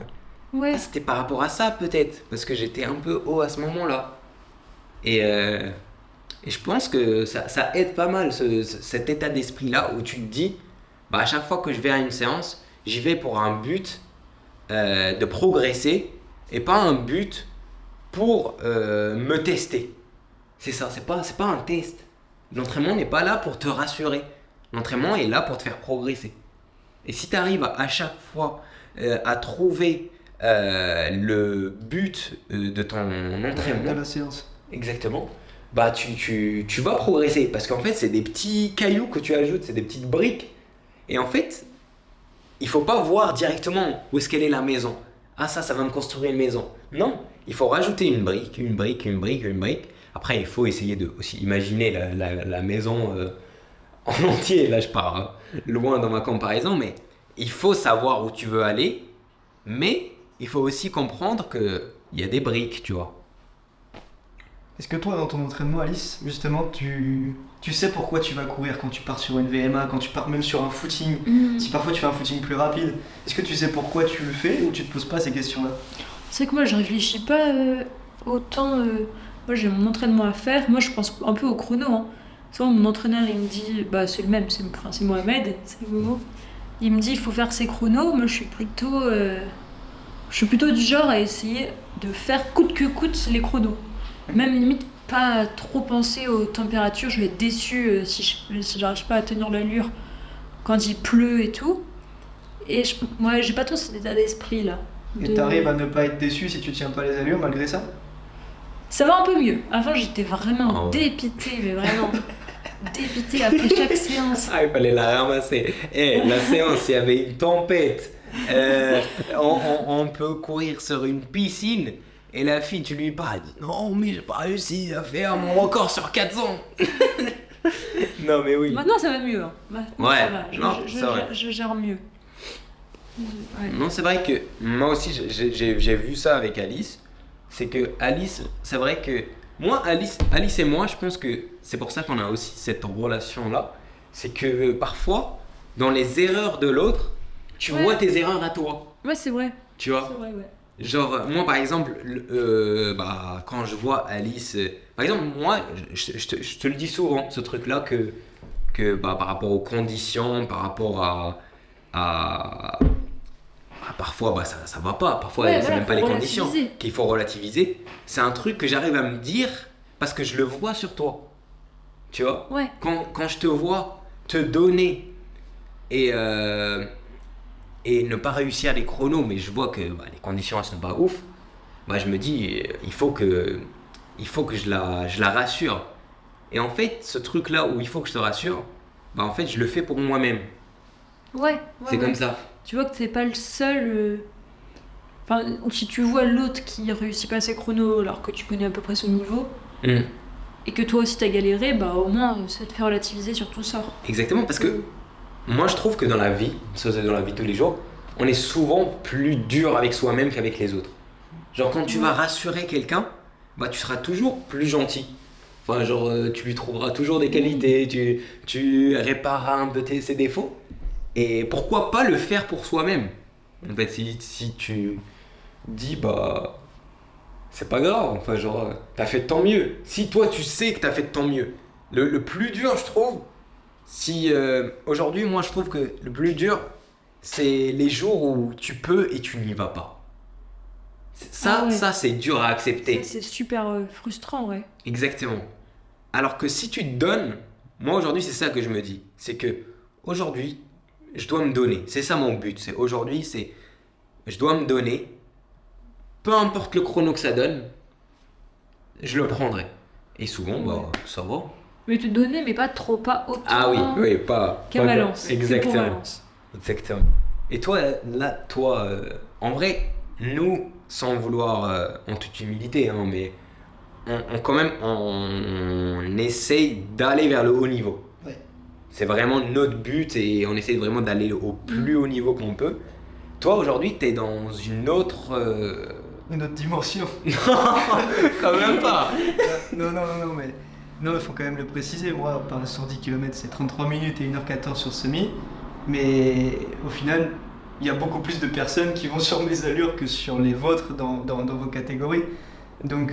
Ouais. ah, c'était par rapport à ça peut-être, parce que j'étais un peu haut à ce moment-là. » Et je pense que ça aide pas mal, cet état d'esprit-là où tu te dis bah, à chaque fois que je vais à une séance, j'y vais pour un but de progresser et pas un but pour me tester. C'est ça, c'est pas un test. L'entraînement n'est pas là pour te rassurer. L'entraînement est là pour te faire progresser. Et si tu arrives à chaque fois à trouver le but de ton entraînement, De la séance. exactement, bah tu vas progresser. Parce qu'en fait, c'est des petits cailloux que tu ajoutes, c'est des petites briques. Et en fait, il faut pas voir directement où est-ce qu'elle est la maison. Ah ça va me construire une maison. Non, il faut rajouter une brique, une brique, une brique, une brique. Après, il faut essayer de aussi imaginer la maison en entier, là je pars loin dans ma comparaison, mais il faut savoir où tu veux aller, mais il faut aussi comprendre qu'il y a des briques, tu vois. Est-ce que toi, dans ton entraînement, Alice, justement, tu sais pourquoi tu vas courir quand tu pars sur une VMA, quand tu pars même sur un footing, si parfois tu fais un footing plus rapide, est-ce que tu sais pourquoi tu le fais ou tu te poses pas ces questions-là? C'est vrai que moi, je réfléchis pas autant. Moi, j'ai mon entraînement à faire. Moi, je pense un peu au chrono. Hein. Souvent, mon entraîneur, il me dit, bah, c'est le même, c'est Mohamed, c'est Momo. Il me dit, il faut faire ses chronos. Moi, je suis plutôt du genre à essayer de faire coûte que coûte les chronos. Même limite, pas trop penser aux températures. Je vais être déçue si j'arrive pas à tenir l'allure quand il pleut et tout. Et moi, j'ai pas trop cet état d'esprit là. Et t'arrives à ne pas être déçu si tu tiens pas les allures malgré ça? Ça va un peu mieux. Avant, j'étais vraiment dépitée, mais vraiment dépitée après chaque séance. Ah, il fallait la ramasser. La séance, il y avait une tempête. On peut courir sur une piscine. Et la fille, tu lui parles, elle dit non, mais j'ai pas réussi à faire mon record sur 400. Non, mais oui. Maintenant, ça va mieux. Hein. Maintenant, ouais, ça va. c'est vrai. Je gère mieux. Ouais. Non, c'est vrai que moi aussi, j'ai vu ça avec Alice. C'est que Alice, c'est vrai que moi, Alice et moi, je pense que c'est pour ça qu'on a aussi cette relation-là. C'est que parfois, dans les erreurs de l'autre, tu vois tes erreurs à toi. Ouais, c'est vrai. Tu vois? C'est vrai, ouais. Genre, moi par exemple, quand je vois Alice, par exemple, moi, je te le dis souvent, ce truc-là, que par rapport aux conditions, par rapport à parfois, ça va pas, parfois, c'est même pas les conditions, qu'il faut relativiser. C'est un truc que j'arrive à me dire parce que je le vois sur toi. Tu vois? Ouais. Quand je te vois te donner et ne pas réussir les chronos, mais je vois que les conditions elles sont pas ouf, je me dis il faut que je la rassure. Et en fait, ce truc là où il faut que je te rassure, en fait je le fais pour moi-même. Ouais. C'est comme ça. Tu vois que t'es pas le seul. Enfin, si tu vois l'autre qui réussit pas ses chronos alors que tu connais à peu près son niveau, et que toi aussi t'as galéré, au moins ça te fait relativiser sur tout ça. Exactement, parce que moi je trouve que dans la vie de tous les jours, on est souvent plus dur avec soi-même qu'avec les autres. Genre quand tu vas rassurer quelqu'un, tu seras toujours plus gentil. Enfin genre tu lui trouveras toujours des qualités, tu répareras un peu ses défauts. Et pourquoi pas le faire pour soi-même? En fait, si tu dis c'est pas grave, enfin genre t'as fait de ton mieux. Si toi tu sais que t'as fait de ton mieux, le plus dur je trouve, aujourd'hui moi je trouve que le plus dur c'est les jours où tu peux et tu n'y vas pas. Ça c'est dur à accepter. C'est super frustrant, ouais. Exactement. Alors que si tu te donnes, moi aujourd'hui c'est ça que je me dis, c'est que aujourd'hui je dois me donner. C'est ça mon but. Je dois me donner. Peu importe le chrono que ça donne, je le prendrai. Et souvent, ça va. Mais te donner, mais pas trop, pas autant. Ah oui, pas. Qu'à Valence. Exactement. Exactement. Et toi, en vrai, nous, sans vouloir, en toute humilité, mais on essaye d'aller vers le haut niveau. C'est vraiment notre but et on essaie vraiment d'aller au plus haut niveau qu'on peut. Toi, aujourd'hui, t'es dans une autre dimension. Quand même pas. Non, mais il faut quand même le préciser. Moi, par sur 10 km, c'est 33 minutes et 1h14 sur semi. Mais au final, il y a beaucoup plus de personnes qui vont sur mes allures que sur les vôtres dans vos catégories. Donc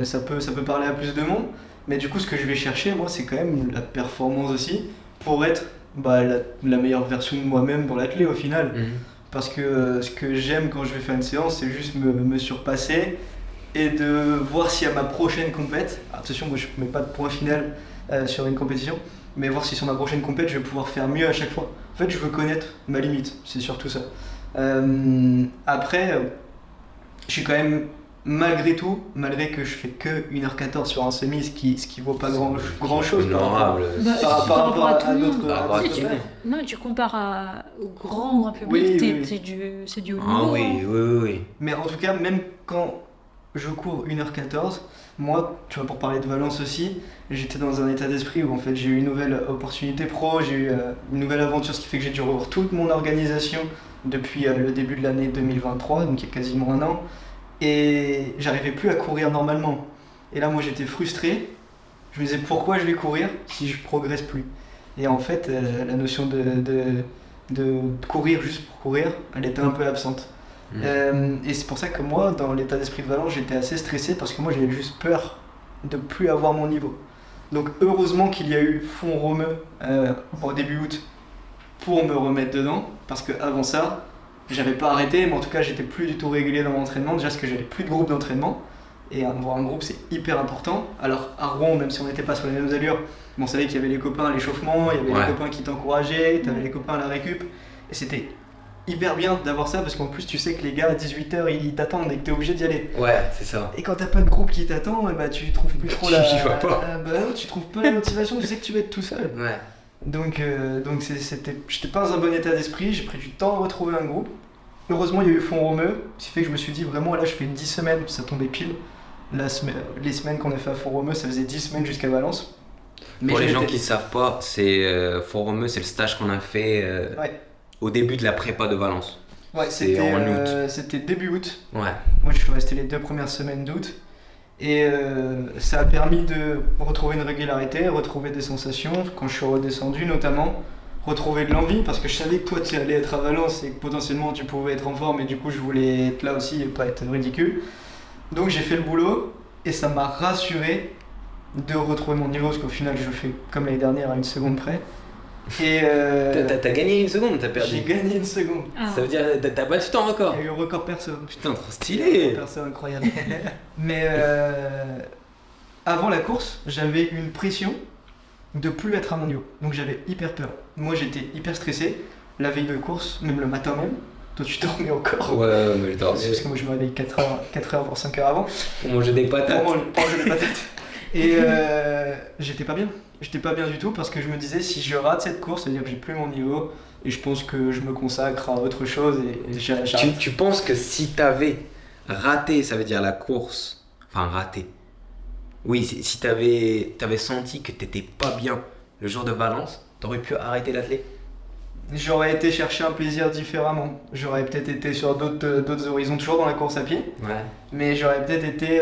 ça peut parler à plus de monde. Mais du coup, ce que je vais chercher, moi, c'est quand même la performance aussi, pour être la meilleure version de moi-même dans l'athlète au final. Parce que ce que j'aime quand je vais faire une séance, c'est juste me surpasser et de voir si à ma prochaine compète, attention, moi je ne mets pas de point final sur une compétition, mais voir si sur ma prochaine compète, je vais pouvoir faire mieux à chaque fois. En fait, je veux connaître ma limite, c'est surtout ça. Après, je suis quand même, malgré que je fais que 1h14 sur un semi, ce qui vaut pas grand chose par rapport à d'autres. Non, tu compares au grand public, oui. c'est du haut niveau. Oui. Mais en tout cas, même quand je cours 1h14. Moi, tu vois, pour parler de Valence aussi, j'étais dans un état d'esprit où en fait j'ai eu une nouvelle opportunité pro, j'ai eu une nouvelle aventure, ce qui fait que j'ai dû revoir toute mon organisation depuis le début de l'année 2023, donc il y a quasiment un an, et j'arrivais plus à courir normalement. Et là, moi, j'étais frustré. Je me disais pourquoi je vais courir si je progresse plus. Et en fait, la notion de courir juste pour courir, elle était un peu absente. Et c'est pour ça que moi, dans l'état d'esprit de Valence, j'étais assez stressé parce que moi j'avais juste peur de plus avoir mon niveau. Donc heureusement qu'il y a eu Font Romeu au début août pour me remettre dedans, parce qu'avant ça, j'avais pas arrêté, mais en tout cas j'étais plus du tout régulier dans mon entraînement, déjà parce que j'avais plus de groupe d'entraînement. Et avoir un groupe, c'est hyper important. Alors à Rouen, même si on n'était pas sur les mêmes allures, on savait qu'il y avait les copains à l'échauffement, il y avait les copains qui t'encourageaient, t'avais les copains à la récup, et c'était hyper bien d'avoir ça parce qu'en plus tu sais que les gars à 18h ils t'attendent et que t'es obligé d'y aller. Ouais, c'est ça. Et quand t'as pas de groupe qui t'attend, bah tu trouves plus trop la. J'y vas pas. Tu trouves pas la motivation, tu sais que tu vas être tout seul. Ouais. Donc j'étais pas dans un bon état d'esprit, j'ai pris du temps à retrouver un groupe. Heureusement il y a eu Font Romeu, ce qui fait que je me suis dit vraiment là je fais 10 semaines, ça tombait pile. Les semaines qu'on a fait à Font Romeu, ça faisait 10 semaines jusqu'à Valence. Mais pour les gens qui savent pas, c'est Font Romeu, c'est le stage qu'on a fait au début de la prépa de Valence. Ouais, c'était en août. C'était début août. Ouais. Moi je suis resté les 2 premières semaines d'août. Et ça a permis de retrouver une régularité, retrouver des sensations, quand je suis redescendu notamment, retrouver de l'envie, parce que je savais que toi tu allais être à Valence et que potentiellement tu pouvais être en forme, et du coup je voulais être là aussi et pas être ridicule. Donc j'ai fait le boulot, et ça m'a rassuré de retrouver mon niveau, parce qu'au final je fais comme l'année dernière à 1 seconde près. Et t'as gagné 1 seconde ou t'as perdu? J'ai gagné 1 seconde. Ah. Ça veut dire t'as battu ton record? Il y a eu le record perso. Putain, trop stylé. Perso incroyable. Mais avant la course, j'avais une pression de plus être à mon niveau. Donc j'avais hyper peur. Moi j'étais hyper stressé. La veille de course, même le matin même. Toi tu dormais encore. Ouais, mais je dormais. Parce que moi je me réveille 4h voire 5h avant. Pour manger des patates. Pour manger des patates. Et j'étais pas bien. J'étais pas bien du tout parce que je me disais si je rate cette course, ça veut dire que j'ai plus mon niveau. Et je pense que je me consacre à autre chose. Et j'arrête. Tu penses que si t'avais raté, ça veut dire la course, enfin raté. Oui, si t'avais senti que t'étais pas bien le jour de Valence, t'aurais pu arrêter l'athlète? J'aurais été chercher un plaisir différemment. J'aurais peut-être été sur d'autres horizons, toujours dans la course à pied. Ouais. Mais j'aurais peut-être été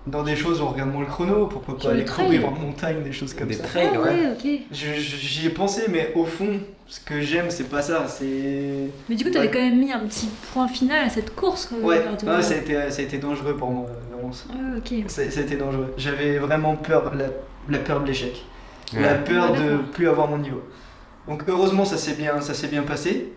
dans des choses où on regarde moins le chrono, pourquoi Sur pas le aller trail. courir en montagne, des choses comme Des ça. trails, Ah ouais. ok. J'y ai pensé, mais au fond, ce que j'aime, c'est pas ça. C'est. Mais du coup, t'avais quand même mis un petit point final à cette course. Ouais, toi. ça a été dangereux pour moi, Valence. Ah, ok. Ça a été dangereux. J'avais vraiment peur, la peur de l'échec. Ouais. La peur Ah, de d'accord. plus avoir mon niveau. Donc heureusement ça s'est bien passé.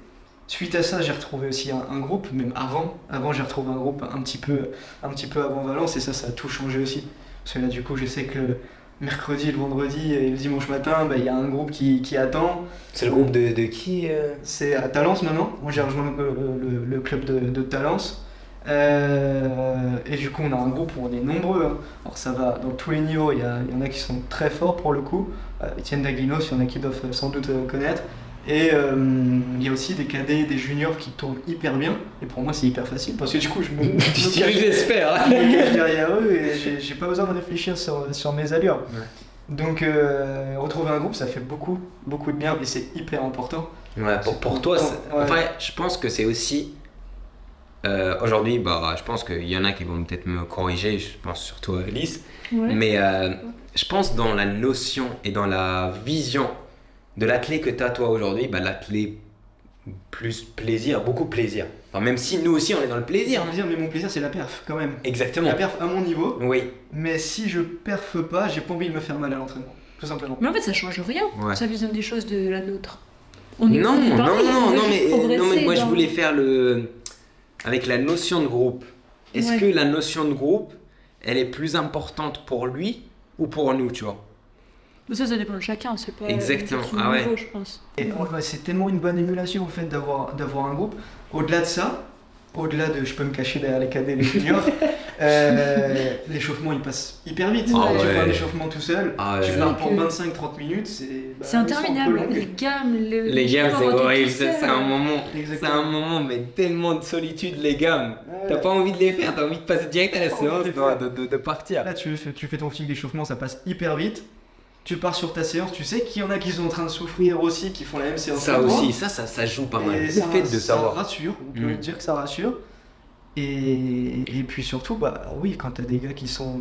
Suite à ça j'ai retrouvé aussi un groupe, même avant j'ai retrouvé un groupe un petit peu avant Valence, et ça a tout changé aussi. Parce que là du coup je sais que le mercredi, le vendredi et le dimanche matin, il y a un groupe qui attend. C'est le groupe de qui C'est à Talence maintenant. Moi j'ai rejoint le club de Talence. Et du coup on a un groupe où on est nombreux, hein. Alors ça va dans tous les niveaux, il y en a qui sont très forts pour le coup, Étienne Daguinos, il y en a qui doivent sans doute connaître, et il y a aussi des cadets, des juniors qui tournent hyper bien, et pour moi c'est hyper facile parce que du coup je me j'espère. je me cache derrière eux et j'ai pas besoin de réfléchir sur mes allures. Ouais. Donc retrouver un groupe ça fait beaucoup de bien et c'est hyper important. Ouais, pour toi, Ouais. enfin, je pense que c'est aussi. Aujourd'hui, je pense qu'il y en a qui vont peut-être me corriger, je pense surtout à Alice. Ouais. Mais je pense dans la notion et dans la vision de l'athlète que tu as toi aujourd'hui, l'athlète plus plaisir, beaucoup plaisir. Enfin, même si nous aussi on est dans le plaisir. Mais mon plaisir c'est la perf quand même. Exactement. La perf à mon niveau. Oui. Mais si je perfe pas, j'ai pas envie de me faire mal à l'entraînement, tout simplement. Mais en fait, ça change rien, Ouais. sa vision des choses de la nôtre. Non, on est pareil, on veut juste mais progresser moi je dans- voulais faire avec la notion de groupe. Est-ce Ouais. que la notion de groupe, elle est plus importante pour lui ou pour nous, tu vois? Mais ça dépend de chacun, c'est pas. Exactement, c'est son ah ouais. niveau, je pense. Et c'est tellement une bonne émulation en fait d'avoir un groupe. Au-delà de ça, au-delà de je peux me cacher derrière les cadets et les juniors, L'échauffement il passe hyper vite. Ah Tu ouais. fais un échauffement tout seul, Ah tu ouais. pars pour que- 25-30 minutes, C'est interminable. Les gammes, Les gammes, c'est horrible, c'est un moment. C'est Exactement. un moment, mais tellement de solitude, les gammes. T'as pas envie de les faire, t'as envie de passer direct à la Pas envie de séance, les faire. de partir. Là, tu fais ton film d'échauffement, ça passe hyper vite. Tu pars sur ta séance, tu sais qu'il y en a qui sont en train de souffrir aussi, qui font la même séance. Ça que toi. aussi, ça joue pas mal. Et Le ça, fait de ça savoir. rassure, on peut Mm. dire que ça rassure. Et puis surtout, bah oui, quand t'as des gars qui sont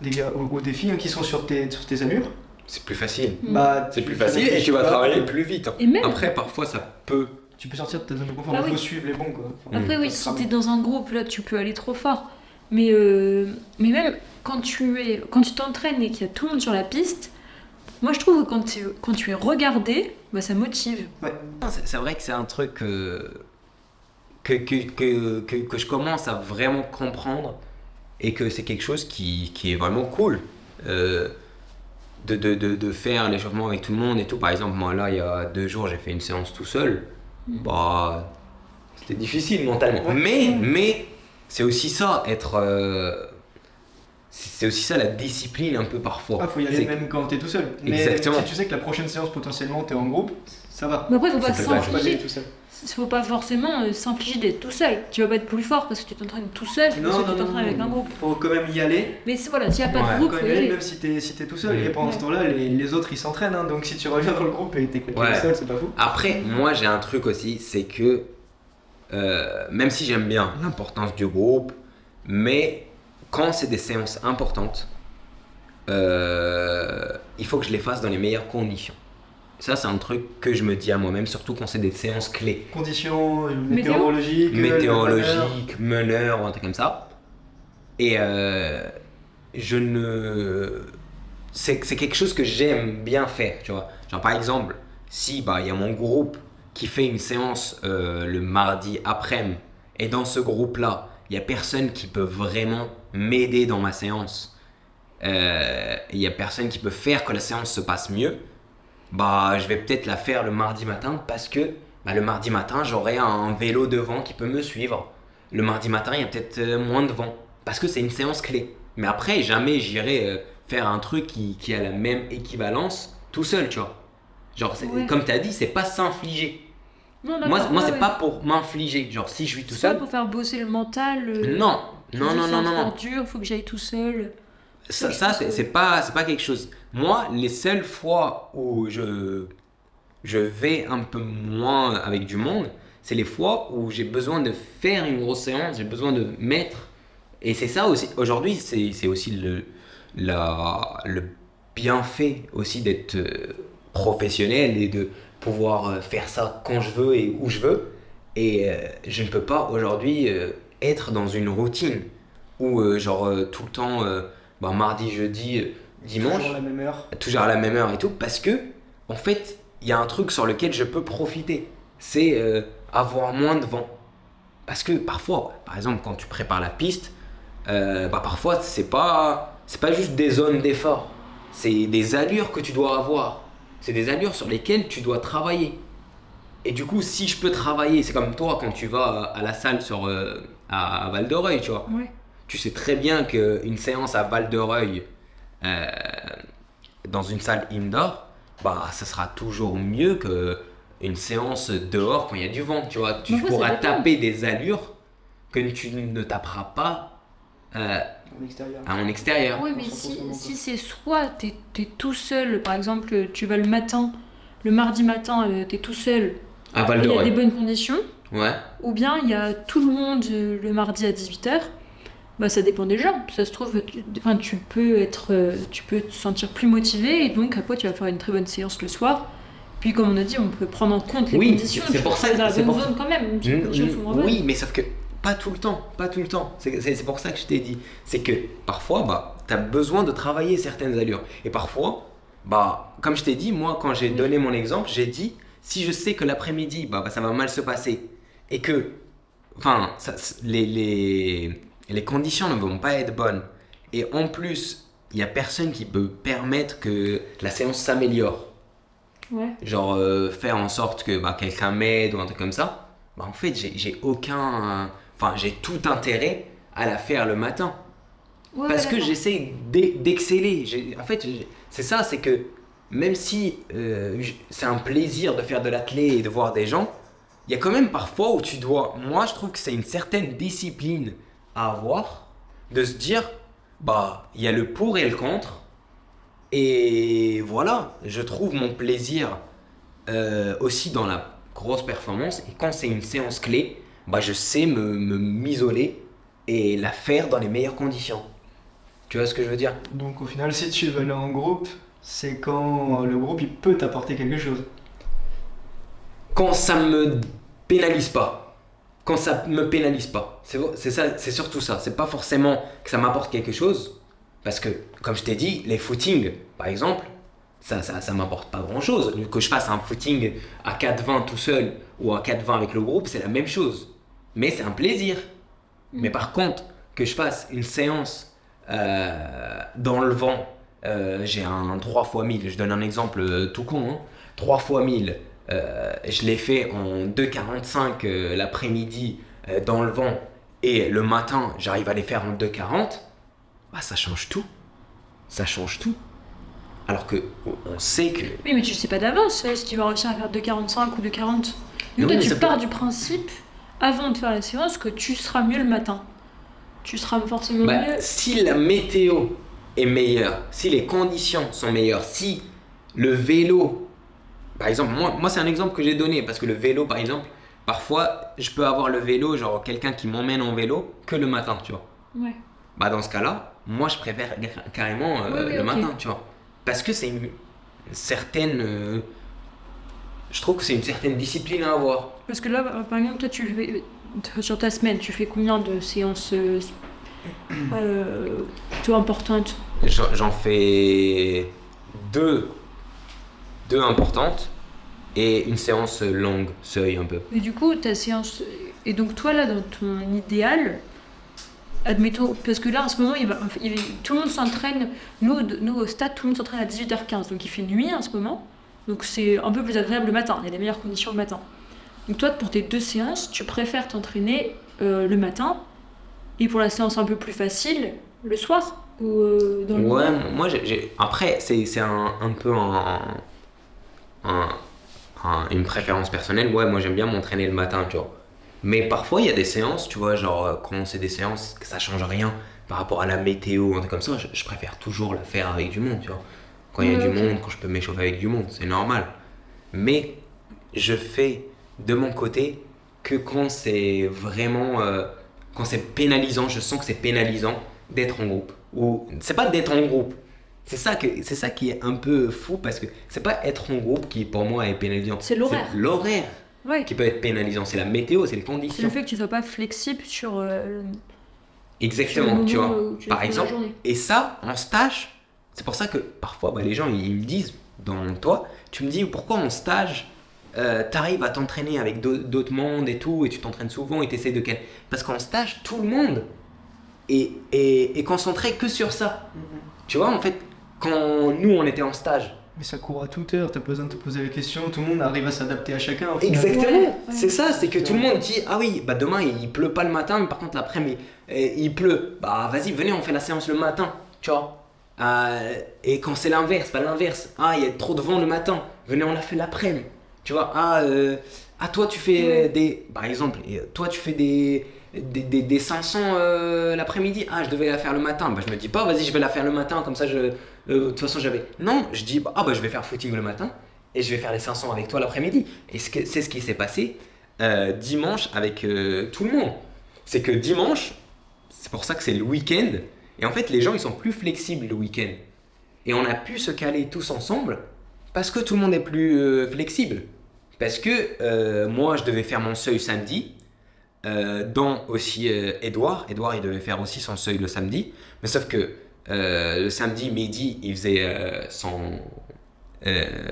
des gars ou des filles qui sont sur tes allures, C'est plus facile. bah C'est tu- plus facile et tu vas travailler plus vite. Et même, Après, parfois, ça peut. Tu peux sortir de ta zone de confort, Ah il faut oui. suivre les bons quoi. Enfin, après, oui, pas si cramer. t'es dans un groupe, là, tu peux aller trop fort. Mais même quand tu t'entraînes et qu'il y a tout le monde sur la piste, moi je trouve que quand tu es regardé, bah, ça motive. C'est vrai que c'est un truc que je commence à vraiment comprendre et que c'est quelque chose qui est vraiment cool. De faire l'échauffement avec tout le monde et tout. Par exemple, moi là, il y a 2 jours, j'ai fait une séance tout seul. Bah, c'était difficile mentalement. Ouais. Mais c'est aussi ça, c'est aussi ça la discipline un peu parfois. Ah, faut y aller C'est- même quand t'es tout seul. Mais Exactement. si tu sais que la prochaine séance potentiellement t'es en groupe, ça va. Mais après, faut pas Ça peut pas, Faut pas y aller s'infliger. tout seul. Faut pas forcément s'infliger d'être tout seul. Tu vas pas être plus fort parce que tu t'entraînes tout seul, parce que tu t'entraînes avec un groupe. Faut quand même y aller. Mais voilà, s'il n'y a pas Ouais. de groupe, Quand faut même y y aller, aller. même si t'es tout seul. Mm. Et pendant ce Ouais. temps-là, les autres ils s'entraînent. Hein, donc si tu reviens dans le groupe et t'es Ouais. seul, c'est pas fou. Après, moi j'ai un truc aussi, c'est que même si j'aime bien l'importance du groupe, mais quand c'est des séances importantes, il faut que je les fasse dans les meilleures conditions. Ça, c'est un truc que je me dis à moi-même, surtout quand c'est des séances clés. Conditions météorologiques, Météorologique, meneur ou un truc comme ça. Et je ne. C'est quelque chose que j'aime bien faire, tu vois. Genre, par exemple, si il y a mon groupe qui fait une séance le mardi après-midi, et dans ce groupe-là, il n'y a personne qui peut vraiment m'aider dans ma séance, il n'y a personne qui peut faire que la séance se passe mieux, bah je vais peut-être la faire le mardi matin parce que le mardi matin j'aurai un vélo devant qui peut me suivre. Le mardi matin il y a peut-être moins de vent parce que c'est une séance clé. Mais après jamais j'irai faire un truc qui a la même équivalence tout seul, tu vois. Genre Ouais. comme tu as dit, c'est pas s'infliger. Non, Moi d'accord, c'est ouais, pas pour m'infliger. Genre si je suis tout C'est pas seul, pour faire bosser le mental. non, tu non, dis, non, c'est non, un non, sport non. dur, faut que j'aille tout seul. Ça c'est pas quelque chose. Moi, les seules fois où je vais un peu moins avec du monde, c'est les fois où j'ai besoin de faire une grosse séance, j'ai besoin de mettre. Et c'est ça aussi. Aujourd'hui, c'est aussi le bienfait aussi d'être professionnel et de pouvoir faire ça quand je veux et où je veux. Et je ne peux pas aujourd'hui être dans une routine où tout le temps, mardi, jeudi, dimanche, Toujours à la même heure. toujours à la même heure et tout, parce que en fait il y a un truc sur lequel je peux profiter, c'est avoir moins de vent. Parce que parfois, par exemple quand tu prépares la piste, parfois c'est pas juste des zones d'effort, c'est des allures que tu dois avoir, c'est des allures sur lesquelles tu dois travailler. Et du coup si je peux travailler, c'est comme toi quand tu vas à la salle à Val-de-Reuil, tu vois. Ouais. Tu sais très bien qu'une séance à Val-de-Reuil dans une salle indoor, ça sera toujours mieux qu'une séance dehors quand il y a du vent, tu vois. Tu Mais ouais, ça pourras dépend. taper des allures que tu ne taperas pas En extérieur. en extérieur. Oui, mais On s'en trouve si c'est soit t'es tout seul, par exemple, tu vas le matin, le mardi matin, t'es tout seul, À et il y a Val-de-Reuil. des bonnes conditions, Ouais. ou bien il y a tout le monde le mardi à 18h, ça dépend des gens. Ça se trouve, tu peux te sentir plus motivé, et donc après tu vas faire une très bonne séance le soir. Puis comme on a dit, on peut prendre en compte les Oui, conditions, c'est tu pour peux ça- être dans la c'est bonne pour- zone quand même. Tu peux tirer son rebond. Oui, mais sauf que pas tout le temps, pas tout le temps. C'est pour ça que je t'ai dit. C'est que parfois, tu as besoin de travailler certaines allures. Et parfois, comme je t'ai dit, moi, quand j'ai donné mon exemple, j'ai dit, si je sais que l'après-midi, ça va mal se passer et que, les conditions ne vont pas être bonnes. Et en plus, il n'y a personne qui peut permettre que la séance s'améliore. Ouais. Genre faire en sorte que quelqu'un m'aide ou un truc comme ça, en fait j'ai tout intérêt à la faire le matin Ouais, parce que d'accord. j'essaie d'exceller. En fait, c'est ça, c'est que même si c'est un plaisir de faire de l'athlé et de voir des gens, il y a quand même parfois où tu dois. Moi, je trouve que c'est une certaine discipline à avoir, de se dire, bah, il y a le pour et le contre. Et voilà, je trouve mon plaisir aussi dans la grosse performance. Et quand c'est une séance clé, bah, je sais m'isoler et la faire dans les meilleures conditions. Tu vois ce que je veux dire? Donc au final, si tu veux aller en groupe, c'est quand le groupe il peut t'apporter quelque chose. Quand ça me pénalise pas. Quand ça me pénalise pas. C'est ça, c'est surtout ça. C'est pas forcément que ça m'apporte quelque chose. Parce que, comme je t'ai dit, les footings, par exemple, ça m'apporte pas grand chose. Que je fasse un footing à 4,20 tout seul ou à 4,20 avec le groupe, c'est la même chose. Mais c'est un plaisir. Mais par contre, que je fasse une séance dans le vent, j'ai un 3 fois 1000, je donne un exemple tout con, hein. 3 fois 1000, je l'ai fait en 2,45 l'après-midi dans le vent, et le matin, j'arrive à les faire en 2,40, bah ça change tout. Ça change tout. Alors que on sait que... Oui, mais tu sais pas d'avance si tu vas réussir à faire 2,45 ou 2,40. Non, Donc mais toi, tu ça pars peut- du principe, avant de faire la séance, que tu seras mieux le matin. Tu seras forcément Bah, mieux. si la météo est meilleure, si les conditions sont meilleures, si le vélo, par exemple, moi c'est un exemple que j'ai donné, parce que le vélo, par exemple, parfois je peux avoir le vélo, genre quelqu'un qui m'emmène en vélo que le matin, tu vois. Ouais. Bah dans ce cas-là, moi je préfère carrément Oui, oui, le ok. matin, tu vois. Parce que c'est une certaine... je trouve que c'est une certaine discipline à avoir. Parce que là, par exemple, toi, tu fais, sur ta semaine, tu fais combien de séances plutôt importantes? J'en fais deux importantes et une séance longue, seuil un peu. Et du coup, ta séance. Et donc, toi, là, dans ton idéal, admettons, parce que là, en ce moment, tout le monde s'entraîne. Nous, au stade, tout le monde s'entraîne à 18h15. Donc, il fait nuit en ce moment. Donc, c'est un peu plus agréable le matin. Il y a des meilleures conditions le matin. Donc, toi, pour tes 2 séances, tu préfères t'entraîner le matin. Et pour la séance un peu plus facile, le soir ou dans le Ouais, matin. moi après, c'est un peu un- une préférence personnelle. Ouais, moi j'aime bien m'entraîner le matin, tu vois. Mais parfois il y a des séances, tu vois, genre quand c'est des séances que ça change rien par rapport à la météo, un truc comme ça, je préfère toujours la faire avec du monde, tu vois. Quand il y a Ouais, du ok. monde, quand je peux m'échauffer avec du monde, c'est normal. Mais je fais de mon côté que quand c'est vraiment quand c'est pénalisant, je sens que c'est pénalisant d'être en groupe. Ou c'est pas d'être en groupe. C'est ça qui est un peu fou parce que c'est pas être en groupe qui pour moi est pénalisant. C'est l'horaire. C'est l'horaire Ouais. qui peut être pénalisant, c'est la météo, c'est les C'est le conditions. fait que tu sois pas flexible sur le Exactement, tu moment vois. où tu Par fais la exemple, journée. et ça en stage, c'est pour ça que parfois bah, les gens ils me disent dans toi, tu me dis pourquoi en stage t'arrives à t'entraîner avec d'autres mondes et tout, et tu t'entraînes souvent et t'essayes de... Parce qu'en stage, tout le monde est concentré que sur ça. Tu vois, en fait, quand nous, on était en stage... Mais ça court à toute heure, t'as pas besoin de te poser la question, tout le monde arrive à s'adapter à chacun. Au final. Exactement, Ouais, ouais. c'est ça, c'est que tout le monde dit ah oui, bah demain il pleut pas le matin, mais par contre l'après-midi il pleut. Bah vas-y, venez, on fait la séance le matin, tu vois. Et quand c'est l'inverse, pas l'inverse, ah il y a trop de vent le matin, venez, on la fait l'après-midi, tu vois. Toi tu fais des. Par exemple, toi tu fais des 500 l'après-midi, ah je devais la faire le matin, bah je me dis pas vas-y, je vais la faire le matin, comme ça de toute façon j'avais. Non, je dis bah je vais faire footing le matin. Et je vais faire les 500 avec toi l'après-midi. Et c'est ce qui s'est passé dimanche avec tout le monde. C'est que dimanche, c'est pour ça que c'est le week-end. Et en fait, les gens, ils sont plus flexibles le week-end. Et on a pu se caler tous ensemble parce que tout le monde est plus flexible. Parce que moi, je devais faire mon seuil samedi. Dont aussi Edouard. Edouard, il devait faire aussi son seuil le samedi. Mais sauf que le samedi midi, il faisait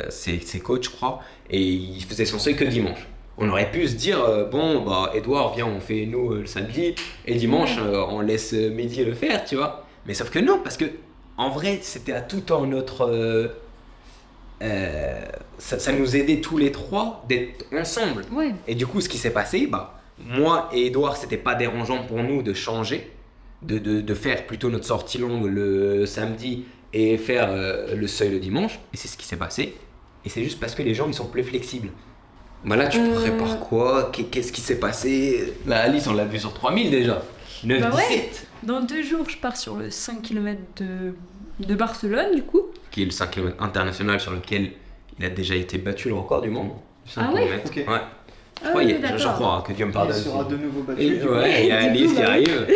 ses coachs, je crois, et il faisait son seuil que dimanche. On aurait pu se dire, bon, bah, Edouard, viens, on fait nous le samedi, et dimanche, on laisse Mehdi le faire, tu vois. Mais sauf que non, parce que en vrai, c'était à tout temps notre. Ça nous aidait tous les trois d'être ensemble. Ouais. Et du coup, ce qui s'est passé, bah, moi et Edouard, c'était pas dérangeant pour nous de changer. de faire plutôt notre sortie longue le samedi et faire le seuil le dimanche. Et c'est ce qui s'est passé. Et c'est juste parce que les gens ils sont plus flexibles. Bah là, tu prépares quoi? Qu'est-ce qui s'est passé? Là, Alice, on l'a vu sur 3000 déjà. 9, Bah 17. ouais. Dans 2 jours, je pars sur le 5 km de Barcelone, du coup. Qui est le 5 km international sur lequel il a déjà été battu le record du monde. 5 Ah ouais? km. Ok. Ouais. Ah Je crois, oui, je d'accord. crois hein, que Dieu me Il pardonne. sera de nouveau battu. Et, du coup. ouais, il y a Du Alice coup, qui bah arrive.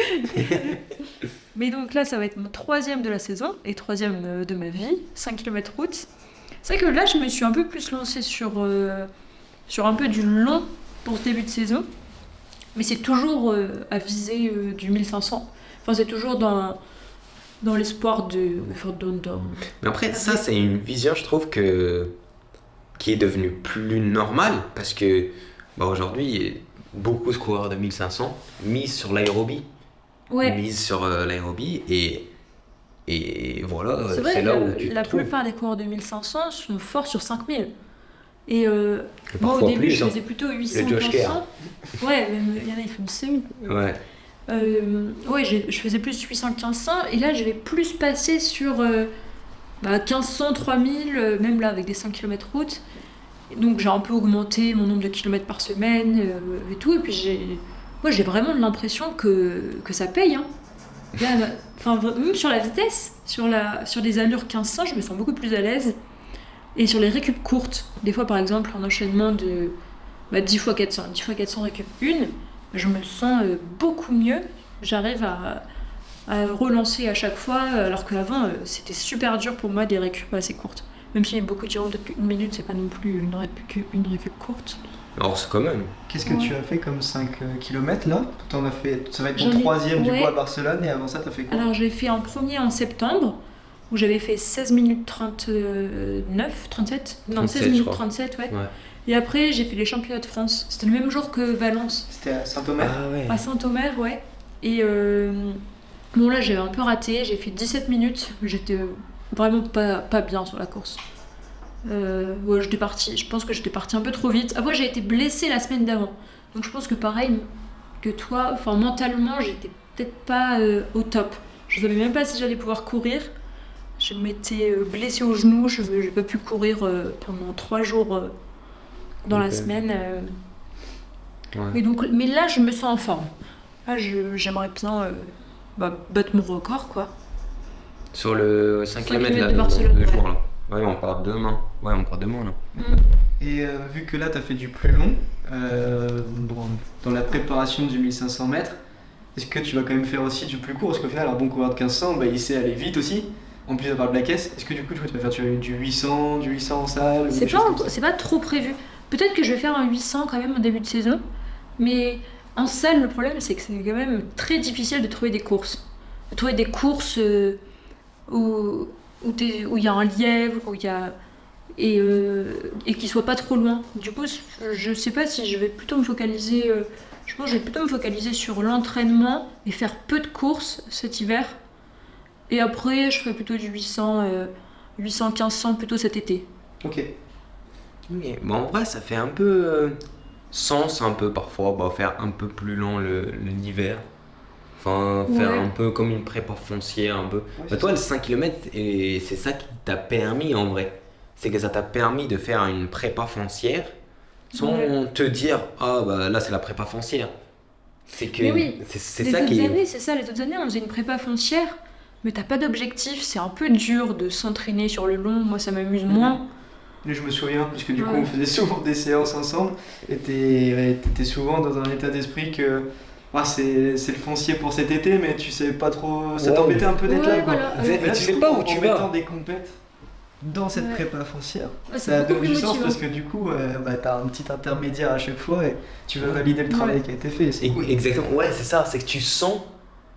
Mais donc là, ça va être mon 3e de la saison et 3e de ma vie, 5 km route. C'est vrai que là, je me suis un peu plus lancée sur un peu du long pour ce début de saison. Mais c'est toujours à viser du 1500. Enfin, c'est toujours dans l'espoir de... Mais après, ça, c'est une vision, je trouve, qui est devenue plus normale parce que bah, aujourd'hui, beaucoup de coureurs de 1500 misent sur l'aérobie. Ouais, Misent sur l'aérobie et voilà, c'est vrai c'est que là où tu te la trouves. plupart des coureurs de 1500 sont forts sur 5000. Et Et moi, parfois au début, plus, je hein. faisais plutôt 800, Le Josh Kerr. 1500. Ouais, même il y en a, ils font 1000. Ouais. Ouais, je faisais plus 800, 1500. Et là, je vais plus passer sur 1500, 3000, même là, avec des 5 km route. Et donc, j'ai un peu augmenté mon nombre de kilomètres par semaine et tout. Et puis, j'ai vraiment l'impression que ça paye. Hein. Là, enfin, même sur la vitesse, sur des allures 1500, je me sens beaucoup plus à l'aise. Et sur les récup courtes, des fois par exemple en enchaînement de 10 x 400, 10 x 400 récup 1, je me sens beaucoup mieux. J'arrive à relancer à chaque fois, alors qu'avant c'était super dur pour moi des récup assez courtes. Même si beaucoup diront peut-être qu'une minute c'est pas non plus une récup courte. Alors, c'est quand même. Qu'est-ce que tu as fait comme 5 km là? T'en as fait, ça va être J'en ton ai- 3e du ouais. coup à Barcelone et avant ça t'as fait quoi? Alors j'ai fait un premier en septembre, où j'avais fait 16 minutes 39, 37 Non, 37, 16 je minutes crois. 37, ouais. Ouais. Et après j'ai fait les championnats de France. C'était le même jour que Valence. C'était à Saint-Omer? Ah ouais. À Saint-Omer, ouais. Et bon, là, j'avais un peu raté. J'ai fait 17 minutes. J'étais vraiment pas bien sur la course. Ouais, je pense que j'étais partie un peu trop vite. Après, j'ai été blessée la semaine d'avant. Donc, je pense que pareil que toi, enfin, mentalement, j'étais peut-être pas au top. Je savais même pas si j'allais pouvoir courir. Je m'étais blessée au genou. Je n'ai pas pu courir pendant 3 jours dans la Ok. semaine. Ouais. Et donc, mais là, je me sens en forme. Là, j'aimerais bien battre mon record, quoi. Sur le 5 5 km là, kilomètres de Barcelone, le ouais. jour là. Ouais, on part demain. Ouais, on part demain là. Et vu que là t'as fait du plus long, dans la préparation du 1500 mètres, est-ce que tu vas quand même faire aussi du plus court? Parce qu'au final, un bon coureur de 1500, il sait aller vite aussi, en plus d'avoir de la caisse. Est-ce que du coup tu vas faire du 800 en salle ou C'est des choses pas, comme ça? c'est pas trop prévu. Peut-être que je vais faire un 800 quand même au début de saison. Mais en salle, le problème, c'est que c'est quand même très difficile de trouver des courses. De trouver des courses où il y a un lièvre, où il y a... et qui soit pas trop loin. Du coup, je sais pas si je vais plutôt me focaliser. Je pense que je vais plutôt me focaliser sur l'entraînement et faire peu de courses cet hiver. Et après, je ferai plutôt du 800, 1500 plutôt cet été. Ok. Ok. Bon, en vrai, ça fait un peu sens, un peu parfois, faire un peu plus long l'hiver. Enfin, faire Ouais. un peu comme une prépa foncière, un peu. Ouais, Bah, c'est toi, ça. le 5 km, et c'est ça qui t'a permis en vrai. C'est que ça t'a permis de faire une prépa foncière sans Ouais. te dire, ah bah là c'est la prépa foncière. C'est que Mais oui, c'est les ça autres qui est. années, c'est ça, les autres années, on faisait une prépa foncière, mais t'as pas d'objectif, c'est un peu dur de s'entraîner sur le long, moi ça m'amuse moins. Et je me souviens, parce que du coup Ouais. on faisait souvent des séances ensemble, et t'étais souvent dans un état d'esprit que c'est le foncier pour cet été, mais tu savais pas trop. Ça Ouais. t'embêtait un peu d'être Ouais, là, quoi. voilà. Mais Mais là, tu du sais coup, pas où en tu mettant vas. des compètes dans cette Ouais. prépa foncière, Ouais, c'est ça beaucoup donne plus du sens motivant. parce que du coup, t'as un petit intermédiaire à chaque fois et tu veux valider le travail Ouais. qui a été fait. C'est cool. Exactement, ouais, c'est ça, c'est que tu sens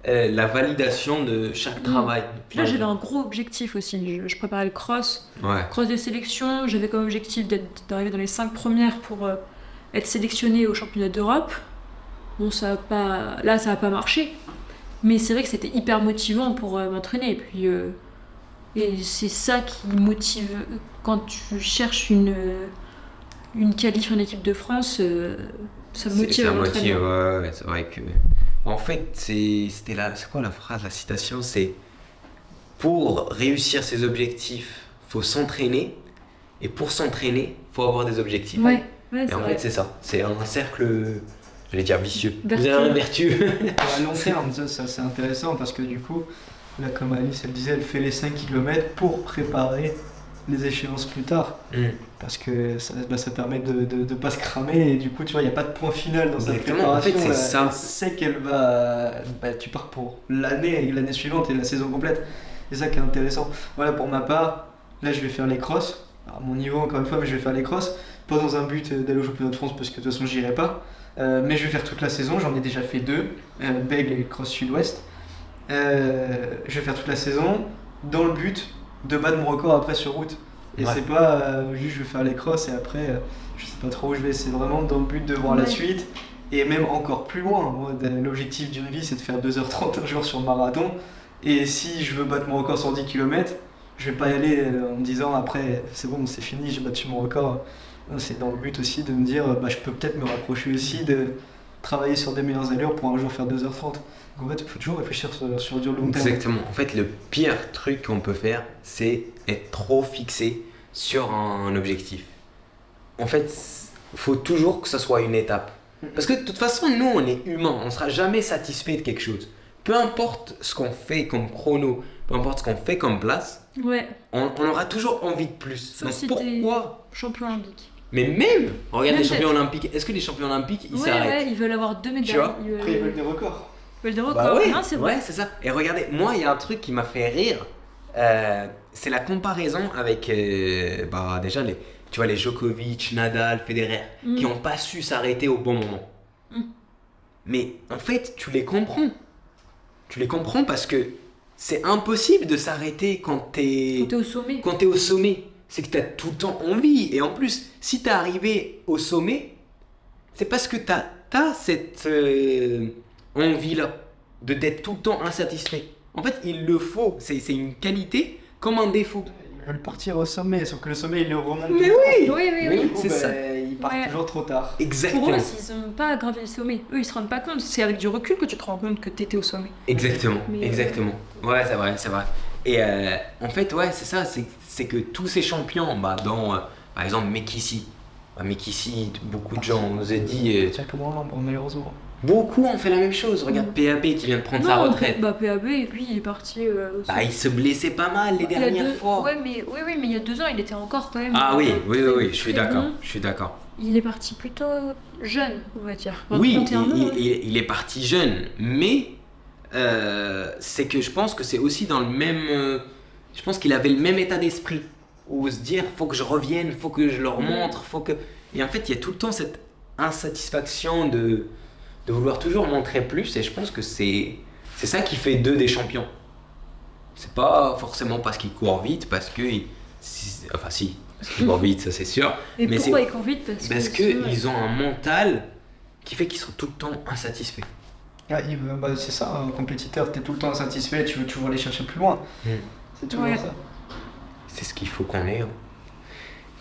la validation de chaque travail. Puis là, j'avais un gros objectif aussi, je préparais le cross de sélection, j'avais comme objectif d'arriver dans les 5 premières pour être sélectionnée au championnat d'Europe. Bon, ça a pas marché, mais c'est vrai que c'était hyper motivant pour m'entraîner. Et puis, et c'est ça qui motive quand tu cherches une qualif en équipe de France, ça me motive à Ça motive, l'entraînement. ouais, c'est vrai que En fait, c'est quoi la phrase, la citation? C'est pour réussir ses objectifs, faut s'entraîner. Et pour s'entraîner, faut avoir des objectifs. Ouais, Et c'est en vrai. fait, c'est ça. C'est un cercle, j'allais dire vicieux. Vertueux. Un vertueux. À long terme, ça c'est intéressant parce que du coup, là comme Alice elle disait, elle fait les 5 km pour préparer les échéances plus tard. Parce que ça permet de pas se cramer et du coup tu vois il n'y a pas de point final dans sa Exactement, en fait, préparation. c'est ça. Elle sait qu'elle va... tu pars pour l'année suivante et la saison complète. C'est ça qui est intéressant. Voilà, pour ma part, là je vais faire les crosses. À mon niveau encore une fois, mais je vais faire les crosses. Pas dans un but d'aller au championnat de France parce que de toute façon j'irai pas. Mais je vais faire toute la saison, j'en ai déjà fait 2, Bègle et Cross Sud-Ouest. Je vais faire toute la saison dans le but de battre mon record après sur route. Et Ouais. c'est pas juste je vais faire les crosses et après je sais pas trop où je vais, c'est vraiment dans le but de voir la Ouais. suite et même encore plus loin. Moi, l'objectif d'une vie c'est de faire 2h30 un jour sur le marathon et si je veux battre mon record sur 10 km, je vais pas y aller en me disant après c'est bon, c'est fini, j'ai battu mon record. Non, c'est dans le but aussi de me dire bah, je peux peut-être me rapprocher aussi de travailler sur des meilleures allures pour un jour faire 2h30. Donc en fait il faut toujours réfléchir sur du long terme. Exactement. En fait, le pire truc qu'on peut faire, c'est être trop fixé sur un objectif. En fait, faut toujours que ça soit une étape. Parce que de toute façon, nous, on est humains. On sera jamais satisfait de quelque chose. Peu importe ce qu'on fait comme chrono, peu importe ce qu'on fait comme place, Ouais, on aura toujours envie de plus. Sauf Donc si pourquoi champion olympique. Mais même, regarde Même les champions olympiques. Est-ce que les champions olympiques, ils Ouais, s'arrêtent? ils veulent avoir 2 médailles. Tu vois, Après ils veulent des records. Ils veulent des records. Bah ouais, Non, c'est vrai. ouais, c'est ça. Et regardez, moi, il y a un truc qui m'a fait rire. C'est la comparaison avec, déjà, tu vois, les Djokovic, Nadal, Federer, qui n'ont pas su s'arrêter au bon moment. Mm. Mais en fait, tu les comprends. Tu les comprends parce que c'est impossible de s'arrêter quand Quand t'es au sommet. quand t'es au sommet. C'est que t'as tout le temps envie. Et en plus, si t'es arrivé au sommet, c'est parce que t'as cette envie-là d'être tout le temps insatisfait. En fait, il le faut. C'est une qualité comme un défaut. Ils veulent partir au sommet, sauf que le sommet il le remonte. Mais tout le temps. oui, Oui, oui, Mais oui. oui, c'est ça. Ils partent Ouais. toujours trop tard. Exactement. Pour eux, s'ils n'ont pas gravé le sommet, eux ils se rendent pas compte. C'est avec du recul que tu te rends compte que t'étais au sommet. Exactement, Mais, exactement. Ouais, c'est vrai, c'est vrai. Et en fait, ouais, c'est ça, c'est que tous ces champions, par exemple, Mekissi. Mekissi, beaucoup de gens nous ont dit, Tiens, comment on pour malheureusement. beaucoup ont fait la même chose. Regarde PAB qui vient de prendre sa retraite. Bah PAB, lui il est parti. Au Bah, sommet. il se blessait pas mal les Il y a dernières 2 fois. Ouais, mais il y a 2 ans, il était encore quand même. Ah oui, oui, très- oui, je suis très d'accord, bon. je suis d'accord. Il est parti plutôt jeune, on va dire. Oui, 31 ans, hein. il est parti jeune, mais c'est que je pense que c'est aussi dans le même. Je pense qu'il avait le même état d'esprit, où se dire faut que je revienne, faut que je leur montre, faut que. Et en fait, il y a tout le temps cette insatisfaction de vouloir toujours montrer plus, et je pense que c'est ça qui fait d'eux des champions. C'est pas forcément parce qu'ils courent vite, parce que. Enfin, si, parce qu'ils courent vite, ça c'est sûr. Et mais pourquoi c'est- ils courent vite? Parce Parce que qu'ils ont un mental qui fait qu'ils sont tout le temps insatisfaits. Ah, c'est ça, un compétiteur, t'es tout le temps insatisfait, tu veux toujours aller chercher plus loin. Mm. C'est toujours Ouais. ça. C'est ce qu'il faut qu'on ait. Hein.